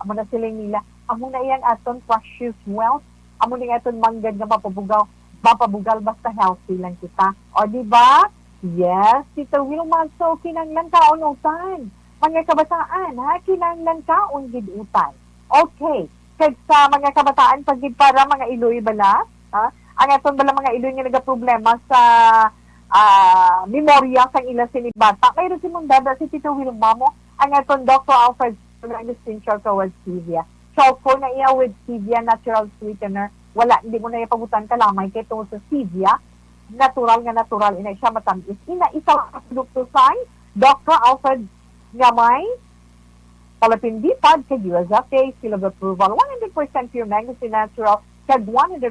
amo na sila nila, amo na yan aton precious wealth, amo na aton manggad nga mapabugal basta healthy lang kita. O di ba? Yes, Tito Wilma, so kinanglan kaon utan. Mga kabataan, kinanglan kaon gid utan. Okay, kag sa mga kabataan pagid para mga iloy bala, ang aton bala mga iloy nga nagaproblema sa memorya sang ila sinibata. Mayroon si mundada si Tito Wilma mo, ang aton Dr. Alfred Agustin Choco with stevia. Choco na iya with stevia, natural sweetener. Wala, hindi mo na ipabutan kalamay kay tungkol sa stevia. Natural, ina siya matamis. Isa ang produkto sang Dr. Alfred nga may palapindipad kay USFDA seal of approval, 100% pure mango natural, kag 100%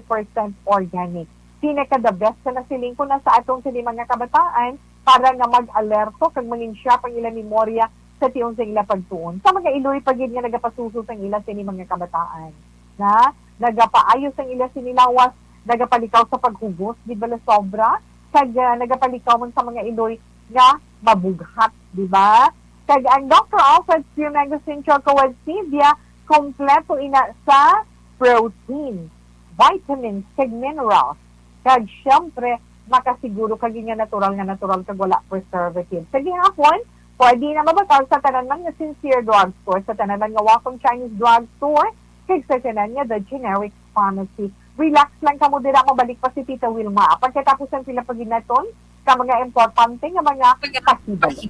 organic. Pinaka the best na siling ko na sa atong sili mga kabataan para nga mag-alerto kag mangin siya pang ilang memorya sa tiyon sa ila pagtuon. Sa mga iloy pagid nga nagapasuso sa ila sini mga kabataan. Na nagapaayos ang ila sinilawas, nagapalikaw sa paghugos, di ba na sobra? Kag nagapalikaw man sa mga iloy nga mabughat, di ba? Kag ang Dr. Alfred Pure Magazine Choco with stevia, kompleto ina sa protein, vitamins, kag minerals. Kag syempre, makasiguro kag nga natural kag wala preservative. Sa gihapon, pwede na mabataw sa tanan man nga sincere drugstore, sa tanan man nga welcome Chinese drugstore, kag sa tanan nga the generic pharmacy. Relax lang ka mo dira, mabalik pa si Tita Wilma. Pagkatapos ang pila paginaton, ka mga importante nga mga kasibali.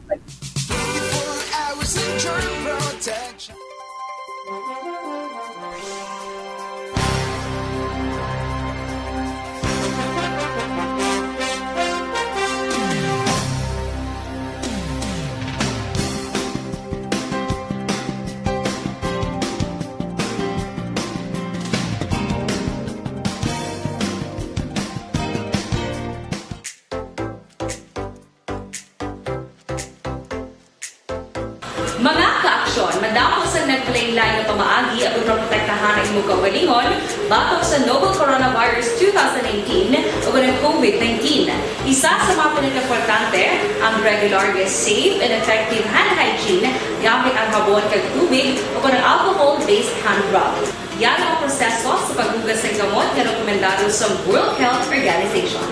Mga ka-aksyon, madamo sa nagpalaylay na pamaagi at protektahan ang imong kaugalingon batok sa novel coronavirus 2018 o ng COVID-19. Isa sa mga pinaka-importante ang regular, safe and effective hand hygiene gamit ang habon kag tubig o ng alcohol-based hand rub. Yan ang proseso sa paghugas ng gamot na rekomendado sa World Health Organization.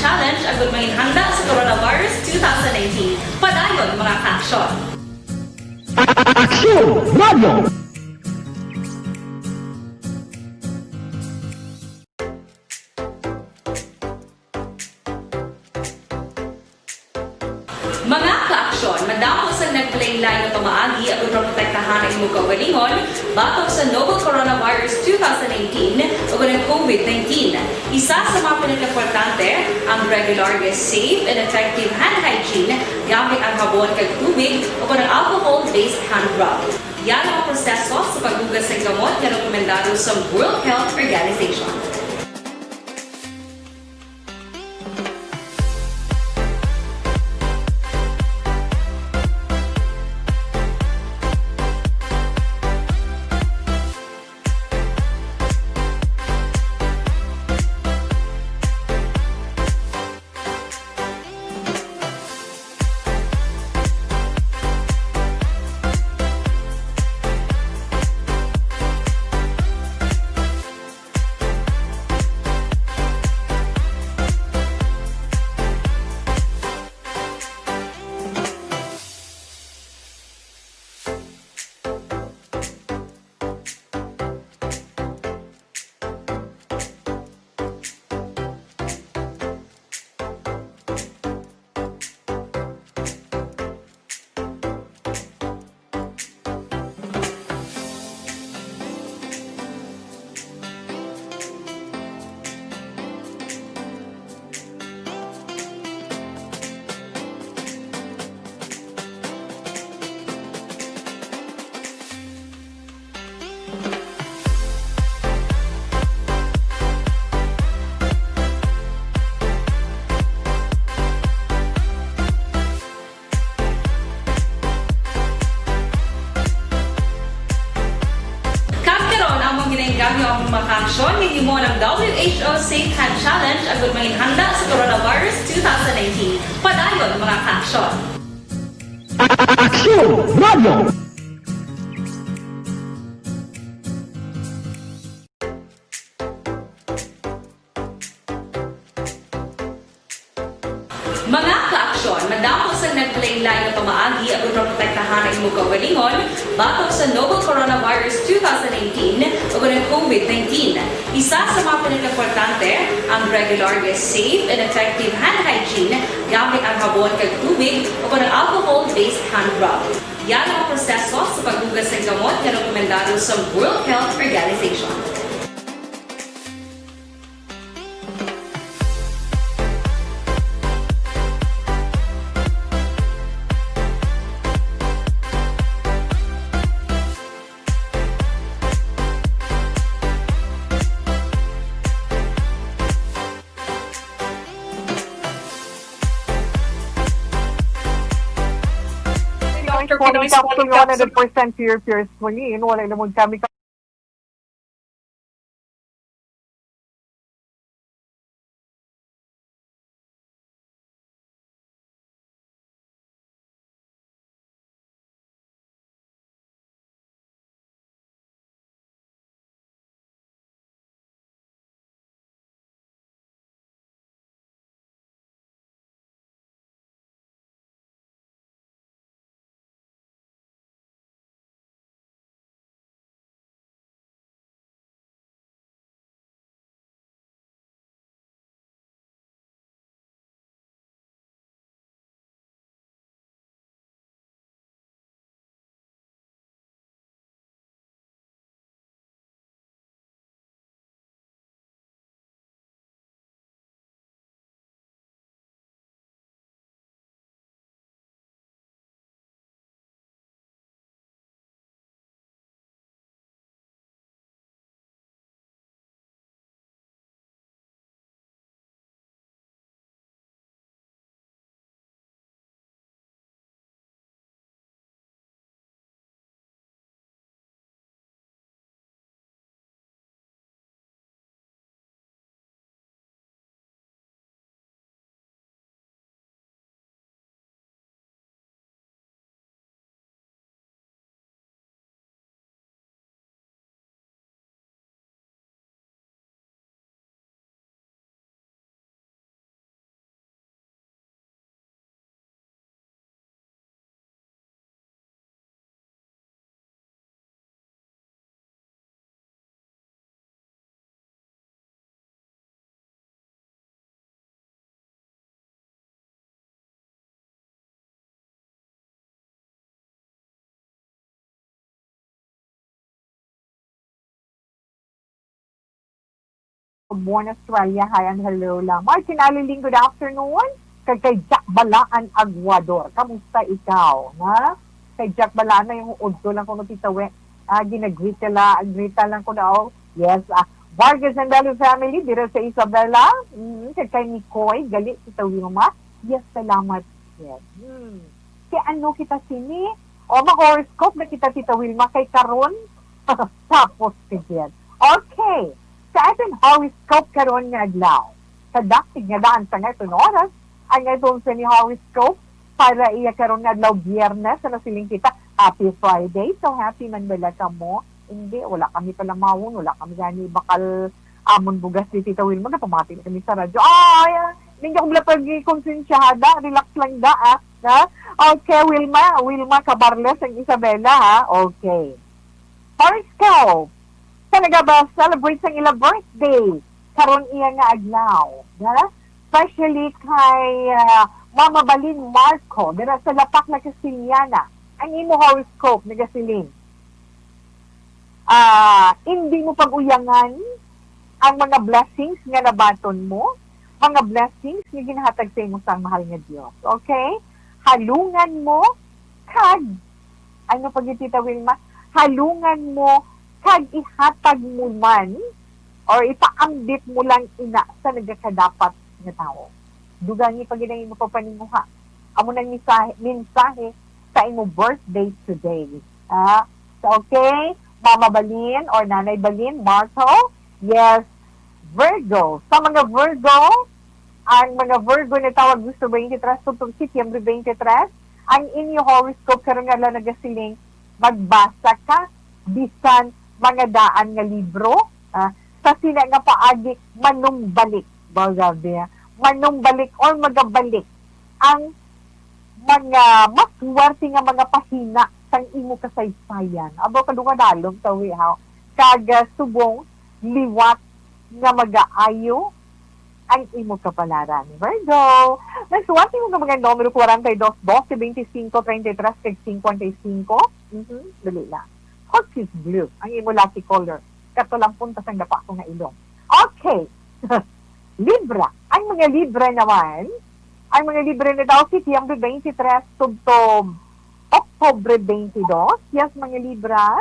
Challenge agud may handa sa Coronavirus 2019. Padayon mga ka-aksyon. Mga ka-aksyon, madamo sa nagpalain-lain ng pamaagi at protektahan ang imong kaugalingon batok sa novel coronavirus 2018 o ng COVID-19. Isa sa mga pinaka-importante ang regular, safe, and effective hand hygiene gamit ang habon kag tubig o ng alcohol-based hand rub. Yan ang proseso sa paghugas ng gamot na rekomendado sa World Health Organization. Gamyo ang makaksyon ni mo ng WHO Safe Hand Challenge agud may handa sa Coronavirus 2019. Padayon mga ka-aksyon. Aksyon Radio! Mga ka-aksyon, madamo sa nagpalain-lain ng pamaagi at protektahan ang imong kaugalingon batok sa novel coronavirus 2018 o ng COVID-19. Isa sa mga pinaka-importante ang regular, safe, and effective hand hygiene gamit ang habon kag tubig o ng alcohol-based hand rub. Yan ang proseso sa paghugas ng gamot na rekomendado sa World Health Organization. Dr. Kung Pinoy capsule Small Capsule 100% pure spleen, wala namang kami Buon Australia, hi and hello lang. Martin Aliling, good afternoon. Kay Jack Balaan, Aguador. Kamusta ikaw? Na? Kay Jack Balaan na yung udto lang ko natitawi. Ginagreet lang ko na, oh. Yes, Vargas and Dalu family, dito sa Isabela. Kay Nicoy, galit si Tawilma. Yes, salamat. Yes. Kaya ano kita sini? O, ma-horoscope na kita, Tita Wilma, kay Karon. Tapos, kaya. Okay. Sa ating horoscope karon nga adlaw. Kadaktig nga daan sa ngayon oras, ang ngayon sa ni horoscope, para iya karon nga adlaw Biyernes, na siling kita, Happy Friday. So, happy man bala ka mo. Hindi, wala kami pala mawon, wala kami gani bakal amon bugas ni Tita Wilma, napamati na kami sa radyo. Hindi ko mula pag-konsensyahada, relax lang da, ha? Okay, Wilma Cabarles ang Isabela, ha? Okay. Horoscope. Sa nagaba-celebrate sa ila birthday, karon iya nga adlaw, ha? Especially kay Mama Balin Marco, dira sa Lapak na Castiliana, ang imo horoscope, nagasilin. Hindi mo pag-uyangan ang mga blessings nga nabaton mo, mga blessings nga ginahatag sa imo sang mahal nga Dios. Okay? Halungan mo kag ano pag Tita Wilma? Halungan mo kag ihatag mo man or ipaambit mo lang ina sa nagakadapat nga tao. Dugangi pag ginang imo papaninguha. Amo nang mensahe sa imo birthday today. So okay, Mama Balin or Nanay Balin, Marco, yes, Virgo. Sa mga Virgo, ang mga Virgo na tawag gusto 23 to September 23, ang inyo horoscope karon nga lang nagasiling magbasa ka bisan mga daan nga libro sa sila nga paagi manumbalik manumbalik or magabalik ang mga maswerte nga mga pahina sang imo kasaysayan. Abo kadunga dalom tawi ha kag subong liwat nga magaayo ang imo kapalaran. Virgo, nasuwati mo nga mga numero 42, 12, 25, 33, 55. Dali lang. Hot is blue, ang imo lucky color. Kato lang punta sang dapa ko nga ilong. Okay. Libra. Ang mga Libra naman, ang mga Libra na daw September 23 tubtob Oktobre 22. Yes, mga Libra.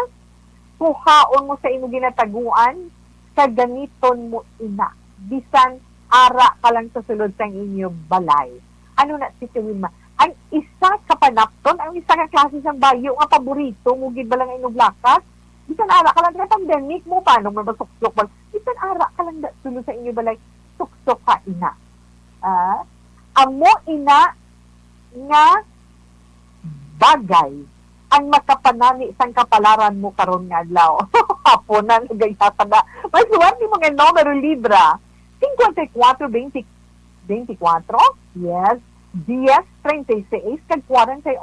Kuhaon mo sa imo ginataguan, kagamiton mo ina. Bisan ara ka lang sa sulod sa inyong balay. Ano na si Wilma? Ang isa ka panapton, ang isa ka klase sang bayo nga paborito, mugid ba lang inyong lakas? Bisan ara ka lang sa pandemic mo, paano mo ba suksok ba? Bisan ara ka lang sulod sa inyong balay, suksok ka ina. Amo ina nga bagay ang makapanani sang kapalaran mo karon nga adlaw. Haponan gayata na. May suwerte mga numero Libra. 54, 20, 24, yes, 10, 36, kag 48.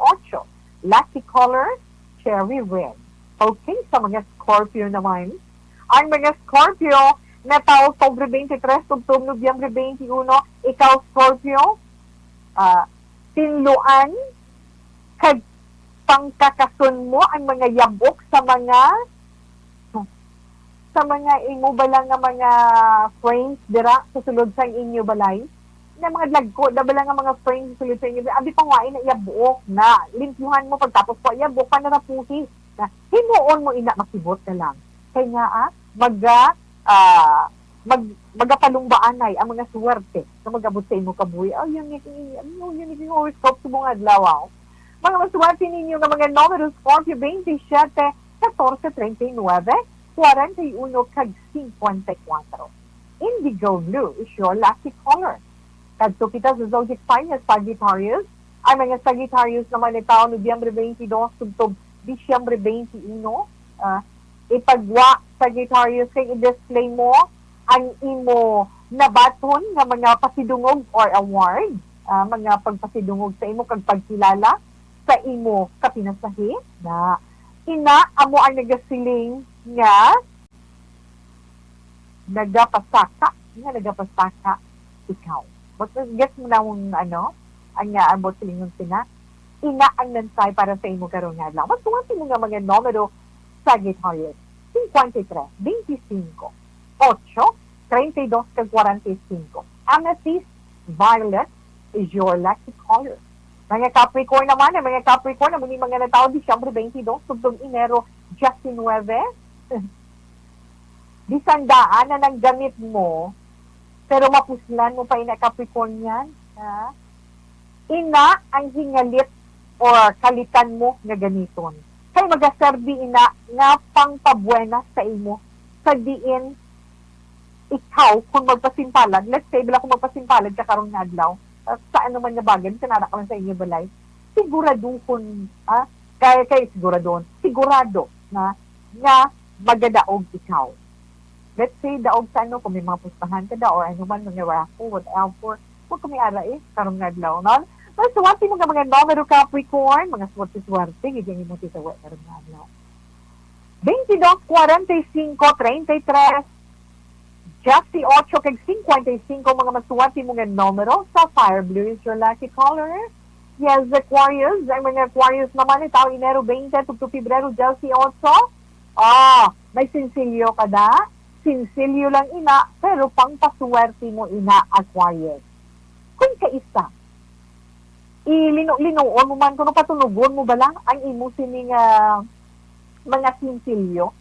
Lucky color, cherry red. Okay, sa mga Scorpio naman. Ang mga Scorpio na tao Oktobre 23, tugtog Nobyembre 21, ikaw Scorpio, tinluan, kag pangkakasun mo ang mga yabok sa mga imo bala nga mga frames dira sa sulod sa inyo balay na mga lagko da bala nga mga frames sa sulod sa inyo abi pangwain na iyabuok na limpyuhan mo pagtapos po iyabuok pa na rapuhi na himuon mo ina makibot na lang kay nga magapalungbaanay ang mga suwerte na magabot sa imo kabuhi yun yung horoscope sa mga adlaw mga masuwerte ninyo nga mga numero Scorpio 27, 14, 39, 41 kag 54. Indigo blue is your lucky color. Kadto kita sa zodiac sign nga Sagittarius. Ang mga Sagittarius naman ay taon Nobyembre 22 tugtog Disyembre 21. Ipagwa Sagittarius kay i-display mo ang imo nabaton nga mga pasidungog or award, mga pagpasidungog sa imo kag pagkilala sa imo kapinasahi na ina amo ang nagasiling nga nagapasaka ikaw. But guess mo na ang abot silingon sina ina ang nansay para sa imo karon nga adlaw. Masuwati mo nga mga numero Sagittarius 53, 25, 8, 32 kag 45. Amethyst violet is your lucky color. Mga Capricorn naman, mga Capricorn, muli mga natao, Disyembre 22, tugtong Enero 19. Disandaan na ng gamit mo, pero mapuslan mo pa ina Capricorn yan. Ha? Ina ang hingalit or kalitan mo nga ganiton. Kay magaserbi ina nga pang pabuena sa imo sa diin ikaw kung magpasimpalad. Let's say, bila kung magpasimpalad ka karong nga adlaw, sa ano man nga bagay, kanara ka man sa inyo balay, sigurado kung, kaya sigurado na nga magadaog ikaw. Let's say, daog sa ano, kung may mga pustahan ka da, or ano man, mga raffle, whatever, huwag kami ara karong nga adlaw, no? So, suwati mo nga mga numero Capricorn, mga swerte-swerte, ganyan mo titawa karong nga adlaw. 22, 45, 33, just si 8 kag 55 mga masuwati mo nga numero sa Fire Blue is your lucky color. Yes, Aquarius. Ang mga Aquarius naman ito, Enero 20 to Febrero 18. May sinsilyo ka da. Sinsilyo lang ina, pero pang pasuwerte mo ina, Aquarius. Kung kaisa, ilino-linoon mo man, kung patunugon mo ba lang ang imo sining mga sinsilyo,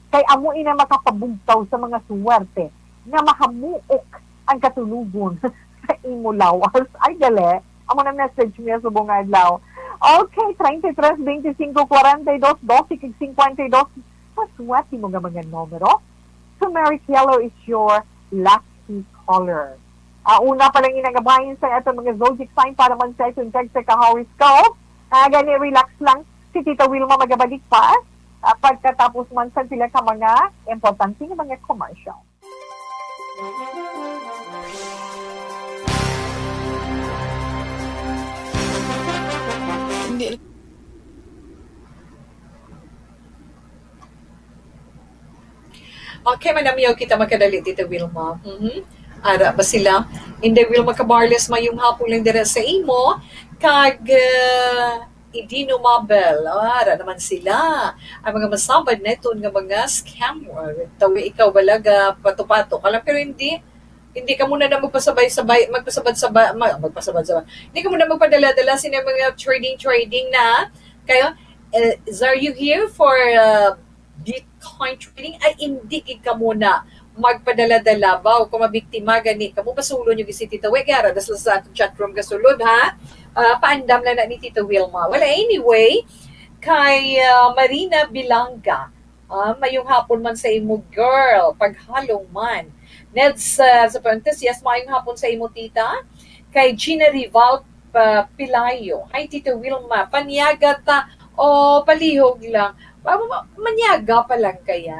kay amo ina makapabugtaw sa mga suwerte nga mahamuok ang katulugon sa imo lawas. Ay, gali. Amo na message niya sa buong adlaw. Okay, 33, 25, 42, 12, 52. Maswati mo nga mga numero. Turmeric yellow is your lucky color. Una pa lang inagabahin sa ato mga zodiac sign para man sa itong tag sa horoscope. Gani, relax lang. Si Tita Wilma magabalik pa. Pagkatapos man sa sila ka mga importante ng mga commercial. Okay, manamiyaw kita magkadali, Tita Wilma. Ara ba sila? Hindi Wilma Cabarles mayong hapon lang dira sa imo, kag Idino Mabel. Ara naman sila. Ang mga masabad na ito nga mga scammer. Tawi ikaw balaga pato-pato. Pero hindi ka muna na magpasabay-sabay. Hindi ka muna magpadala-dala sila mga trading na. Kaya, are you here for Bitcoin trading? Ay, hindi ka muna magpadala-dala ba o kung mabiktima gani ka mo pasulon yung si Tita Wegara das sa atong chatroom kasulod ha. Paandam na ni Tita Wilma. Well, anyway, kay Marina Bilanga, mayong hapon man sa imo girl, paghalong man. Neds sa Pantes, yes, mayong hapon sa imo tita. Kay Gina Rival Pilayo, hi Tita Wilma, panyaga ta o palihog lang. Manyaga pa lang kaya?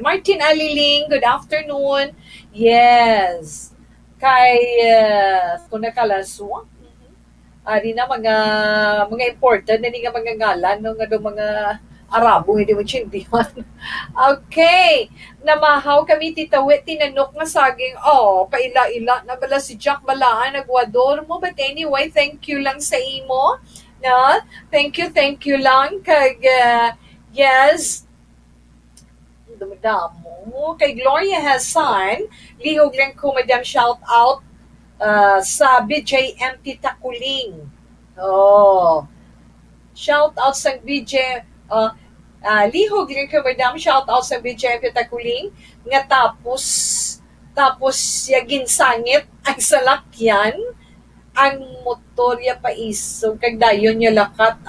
Martin Aliling, good afternoon. Yes. Kay kung nakalaswa, ari na mga important na nga mga ngalan no nga do mga Arabo hindi mo chindihan. Okay. Namahaw kami titawi tinanok nga saging paila-ila na bala si Jack Balaan nagwador mo, but anyway, thank you lang sa imo. No? Thank you lang kag yes. Dumadamo. Kay Gloria Hassan, lihog lang ko, madam, shout out sa BJMT Takuling. Shout out sa BJ, lihog lang ko, madam, shout out sa BJMT Takuling, nga tapos yagin sangit ang salakyan, ang motorya pa iso, kag dayon niya lakat,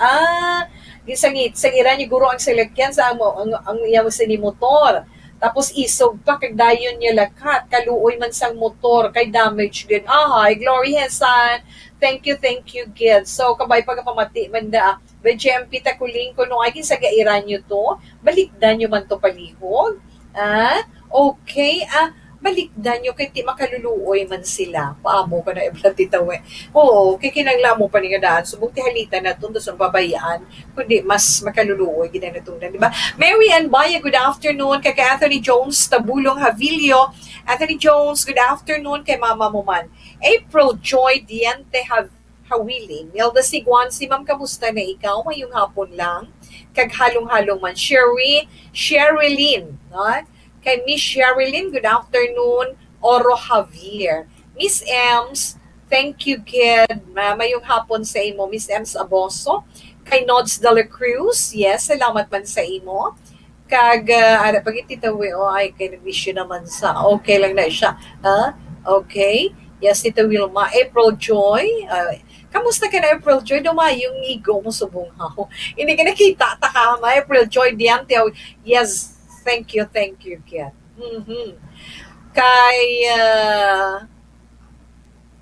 gisangit sangira ni guro ang selekyan sa ang iyaw sa ni motor, tapos isog pa kag dayon niya lakat kaluoy man sang motor kay damage din. Hi Glory Hesan, thank you gid. So kabay pagpamati man da BJMP Takuling ko no ay sa gairan nyo to, balikdan nyo man to palihog. Okay, balikdan nyo kay ti makaluluoy man sila. Paamo ka na iblatitawe. Kay kinagla mo pa ni nga daan. Subong ti halita na itong doon babayaan. Kundi mas makaluluoy. Gina na itong di ba? Mary Ann Baya, good afternoon. Kay Anthony Jones, Tabulong Havilio. Anthony Jones, good afternoon. Kay Mama mo man. April Joy Diente Hawili. Nelda Siguan, si Ma'am, kamusta na ikaw? Mayong hapon lang. Kag halong-halong man. Sherilyn, no? Kay Miss Sherilyn, good afternoon. Oro Javier. Miss Ems, thank you, kid. Mayong hapon sa imo. Miss Ems Aboso. Kay Nods de la Cruz, yes, salamat man sa imo. Kag, pag ititawi, ay, kay nag-wish naman sa, okay lang na siya. Okay. Yes, Tita Wilma. April Joy, kamusta ka na, April Joy? Yung igo mo subunghaw. Hindi ka nakita, takama. April Joy, diante. Yes, thank you, kid. Kay,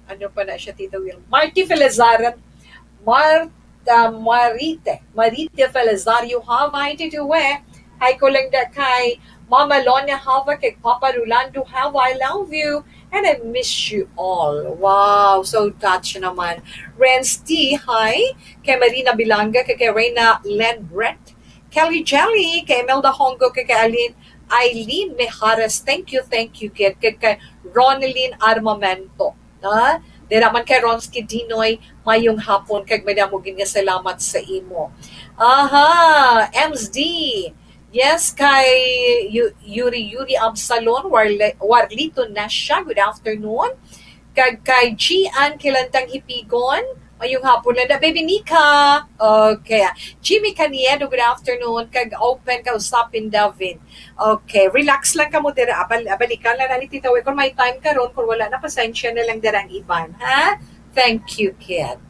ano pa na siya, Tita Will? Marty Felizaran, Marite Felizario, Hava, Hi ko lang da kay Mama Lonia, Hava, kay Papa Rolando, Hava, I love you, and I miss you all. Wow, so touch naman. Renz T, hi, kay Marina Bilanga, kay Reina Lenbrett, Kelly Jelly, kay Imelda Hongo, kay Eileen Mejares, thank you, kid. Kay Ronaldine Armamento. Di naman kay Ronski Dinoy, mayong hapon, kag madamugin nga salamat sa imo. Aha, MSD. Yes, kay Yuri Absalon, Warlito Nasha, good afternoon. Kag kay Gian Kilantang Hipigon, mayong hapon lang na, Baby Nika. Okay. Jimmy Caniedo, good afternoon. Kag open ka usapin, Davin. Okay. Relax lang ka mo dira. Balikan lang na ni Tita Will. Kung may time ka ron, kung wala na, pasensya na lang darang iban. Ha? Thank you, kid.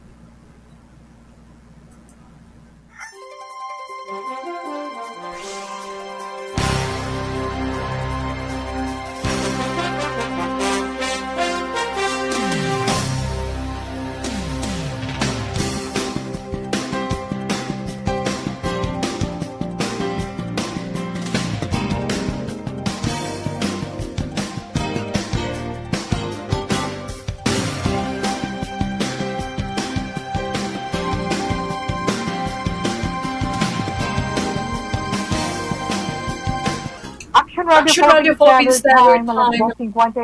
Action Radio Philippines Standard Time, 58.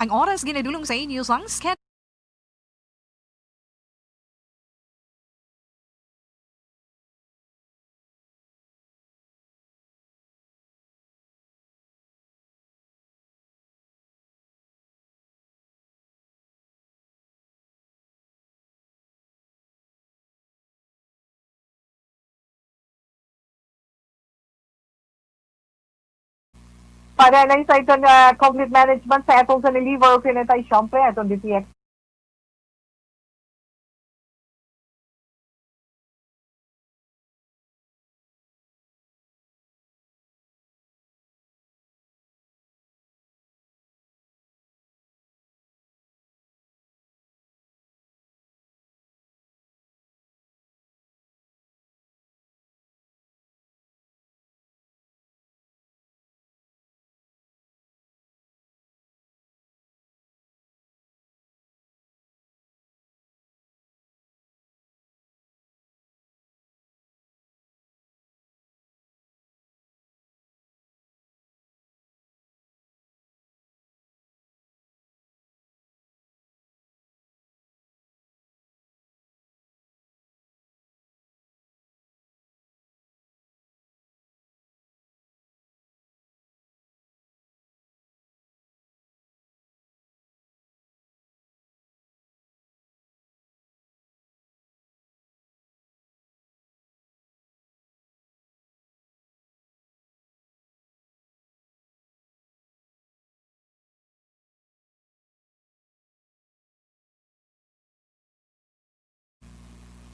Ang oras ginadulong sa inyo ang sketch. Para lang sa ito na complete management sa atong sa niliver, pinatay siyempre atong DTX.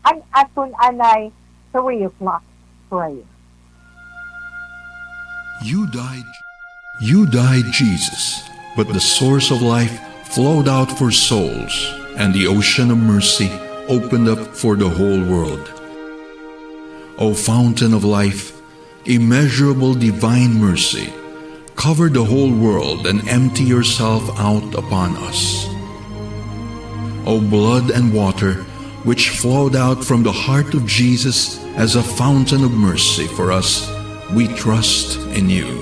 Ang aton anay 3 o'clock prayer. You died, Jesus, but the source of life flowed out for souls, and the ocean of mercy opened up for the whole world. O fountain of life, immeasurable divine mercy, cover the whole world and empty yourself out upon us. O blood and water, which flowed out from the heart of Jesus as a fountain of mercy for us, we trust in you.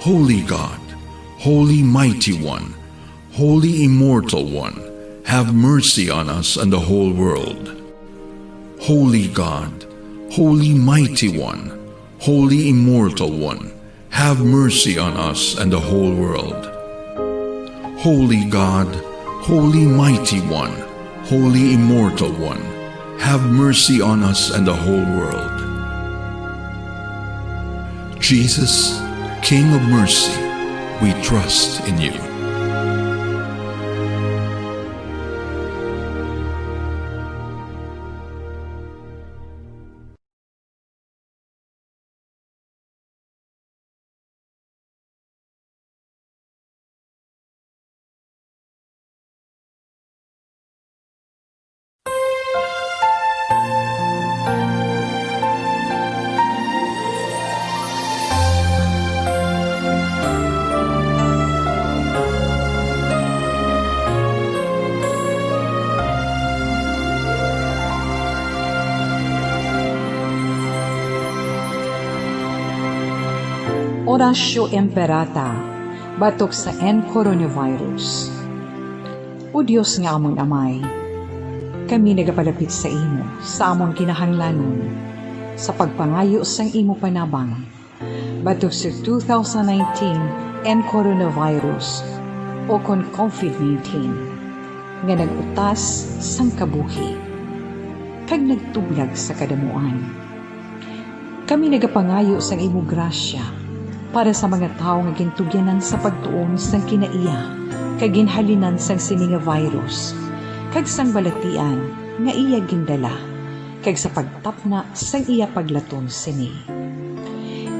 Holy God, Holy Mighty One, Holy Immortal One, have mercy on us and the whole world. Holy God, Holy Mighty One, Holy Immortal One, have mercy on us and the whole world. Holy God, Holy Mighty One, Holy Immortal One, have mercy on us and the whole world. Jesus, King of mercy, we trust in you. Orasyo Emperata, batok sa coronavirus. O Diyos nga amon amay, kami nagapalapit sa imo, sa amon kinahanglanon, sa pagpangayo sang imo panabang, batok sa 2019 coronavirus o kon COVID-19, nga nagutas sang kabuhi, kag nagtublag sa kadamuan. Kami nagapangayo sang imo grasya, para sa mga tao nga gintugyanan sa pagtuon sang kinaiya, kag ginhalinan sang sini nga virus, kag sang balatian nga iya gindala, kag sa pagtapna sang iya paglaton sini.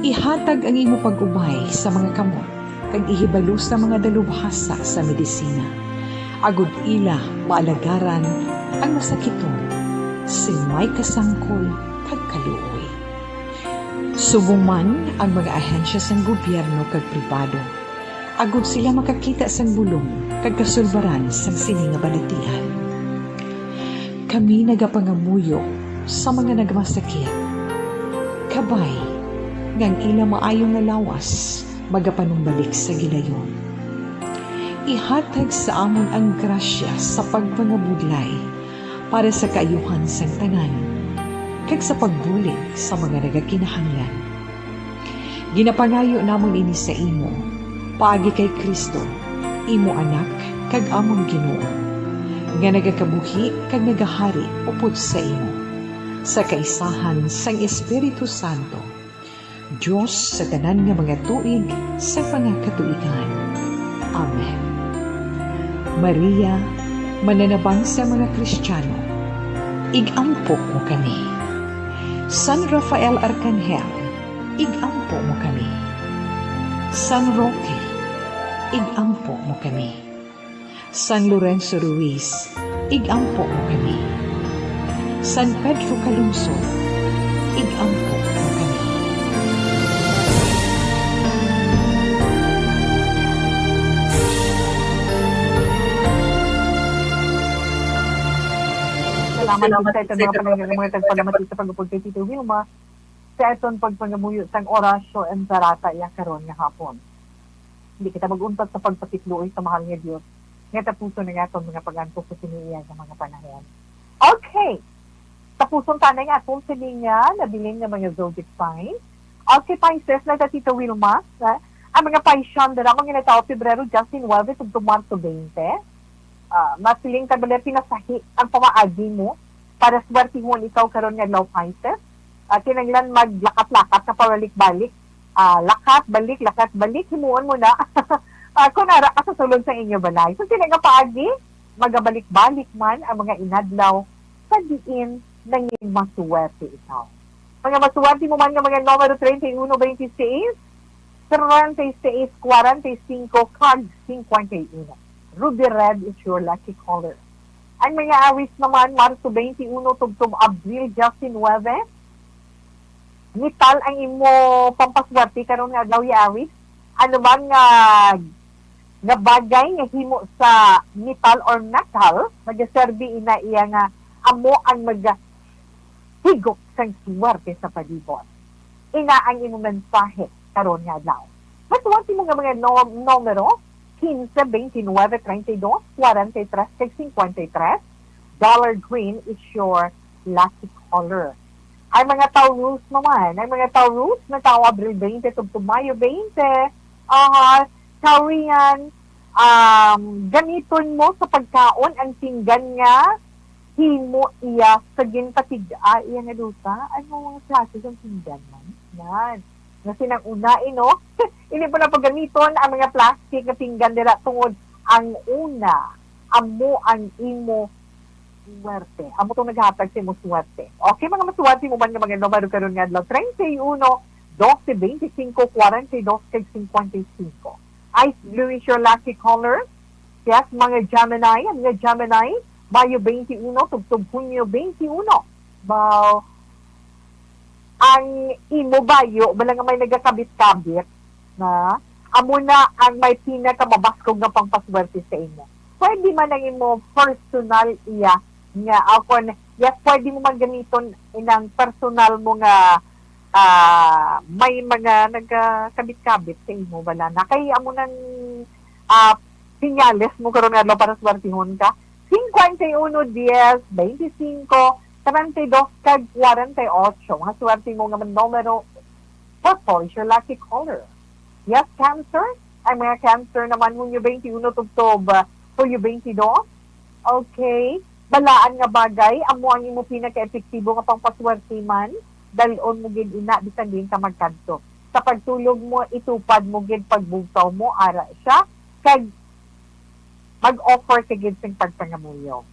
Ihatag ang imo pag-ubay sa mga kamot, kag ihibalo sa mga dalubhasa sa medisina. Agud ila maalagaran ang masakiton, sin may kasangkol kag kaluoy. Subong man ang mga ahensya sang gobyerno kag pribado, agud sila makakita sang bulong kag kasulbaran sang sini nga balatian. Kami nagapangamuyo sa mga nagmasakit, kabay ngang ila maayong nga lawas magapanumbalik sa gilayon. Ihatag sa amon ang grasya sa pagpangabudlay para sa kaayuhan sang tanan, kag sa pagbulig sa mga nagakinahanglan. Ginapangayo namon ini sa imo, paagi kay Kristo, imo anak, kag among Ginoo, nga nagakabuhi kag nagahari upod sa imo, sa kaisahan sang Espiritu Santo, Diyos sa tanan nga mga tuig sa pangakatuigan. Amen. Maria, mananabang sa mga Kristiyano, igampo mo kami. San Rafael Arcangel, igampo mo kami. San Roque, igampo mo kami. San Lorenzo Ruiz, igampo mo kami. San Pedro Calungsod, igampo mo kami. Salamat sa itong mga panangagamit at paglamati sa pagpupulti Tito Wilma sa itong pagpangamuyo sang orasyo emperata iya karon nga hapon. Hindi kita mag-untat sa pagpatitluoy sa mahal nga Diyos. Nga tapuso na nga itong mga pag-antok sa siniya ng mga panahon. Okay! Tapusong tanay nga itong sininga na bilin ng mga zodiac signs. Okay, Pisces na Tito Wilma. Ang mga Pisces na ramang ginatao Pebrero, Justin 9, tugtong Marso 20. Masiling kabala pinasahi ang pamaagi mo para swertihon ikaw karon nga law Pisces. Kinanglan maglakat-lakat na pabalik-balik. Lakat, balik, himuon mo na. Kunara ka sa sulod sa inyo balay. So sila nga paagi, magabalik-balik man ang mga inadlaw sa diin nanging masuwerte ikaw. Mga masuwerte mo man nga mga numero 31, 26, 36, 45, kag 51. Ruby red is your lucky color. Ang mga awis naman, Marso 21, tugtong Abril, Justin 9. Nital ang imo pampaswerte karon nga adlaw awis. Ano man nga bagay nga himo sa nital or natal, magaserbi ina iya nga amo ang higop sang swerte sa palibot. Ina ang imo mensahe karon nga adlaw. Matuwag mo nga mga numero 15, 29, 32, 43, 53. Dollar green is your lucky color. Ay mga Taurus naman, ay mga Taurus na tao Abril 20 tugtog Mayo 20. Taurian, gamiton mo sa pagkaon ang tinggan nga himo iya sa ginpatig iya nga duta. Ano mga klase ng tinggan man? Yan. Nga sinang una, ini po na paggamiton ang mga plastic na tinggan nila tungod ang una, amo ang imo swerte. Amo itong naghatag sa imo swerte. Okay, mga maswerte mo man nga mga numero karon nga adlaw 31, 12, 25, 42, 55. Ice blue is your lucky color. Yes, mga Gemini, Mayo 21, tugtog Hunyo 21. Bao, ang imo bayo, bala nga may nagakabit-kabit, na amo na ang may pinakamabaskog na pangpaswerte sa imo. Pwede man ang imo personal iya nga ako yes, pwede mo magamiton inang personal mo nga may mga nagkabit-kabit sa imo wala na kay amo nang sinyales mo karon nga para swertihon ka 51, 10, 25, 32 kag 48 nga swerte mo nga numero purple is your lucky color. Yes, Cancer, ang mga Cancer naman Hunyo 21 tugtob Hunyo 22. Okay, balaan nga bagay, amo ang imo pinaka-epektibo nga pangpaswerte man, dalon mo gid ina bisan din ka magkadto. Sa pagtulog mo, itupad mo gid pagbugtaw mo, ara siya, kag mag-offer ka gid sing pagpangamuyo.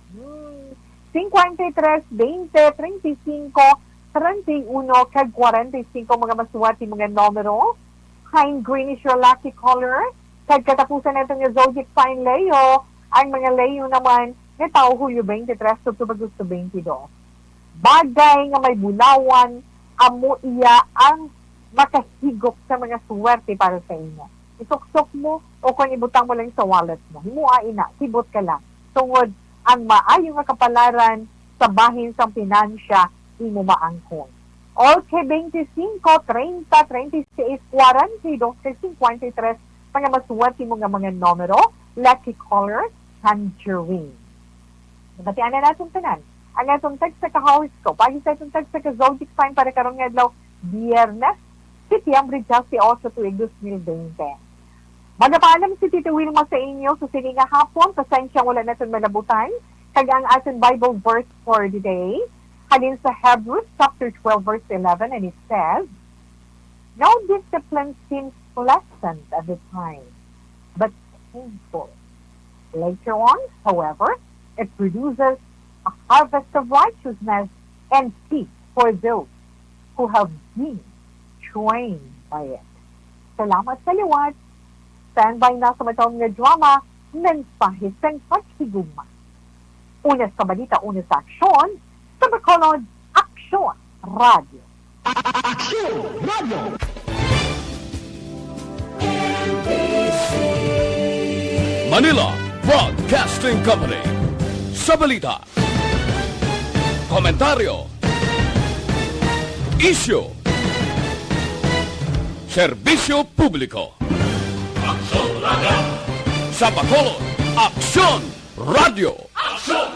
53, 20, 35, 31, kag 45, mga maswerte mga numero. Pine green is your lucky color. Kag katapusan natin yung zodiac sign Leo, ang mga Leo naman, nga tao Hulyo 23 to Agosto 22. Bagay nga may bulawan, amo iya ang makahigop sa mga swerte para sa inyo. Isuksok mo o kung ibutang mo lang sa wallet mo. Himua ina, sibot ka lang. Tungod ang maayong nga kapalaran sa bahin sa pinansya, imo maangkon. Okay, 25, 30, 36, 42, 53, mga maswerte mo nga mga numero, lucky color, tangerine. Nabatian na natin tanan. Ang atong text sa ka-horoscope, pagi sa atong text sa ka-zodiac sign para karon nga adlaw, Biyernes, Setyembre 18 tuig 2020. Magpaalam si Tito Wilma sa inyo sa sini nga hapon, pasensya wala natin malabutan, kag ang ating Bible verse for the day, halin sa Hebrews chapter 12 verse 11, and it says, "No discipline seems pleasant at the time, but painful. Later on, however, it produces a harvest of righteousness and peace for those who have been trained by it." Salamat sa liwat. Standby na sa matawang nga drama, mensahe sa paghigugma. Una sa balita, una sa aksyon, sa Bacolod, Aksyon Radio. Aksyon Radio! Manila Broadcasting Company. Sa balita, komentaryo, isyu, serbisyo publiko. Aksyon Radio! Sa Bacolod, Aksyon Radio. Aksyon!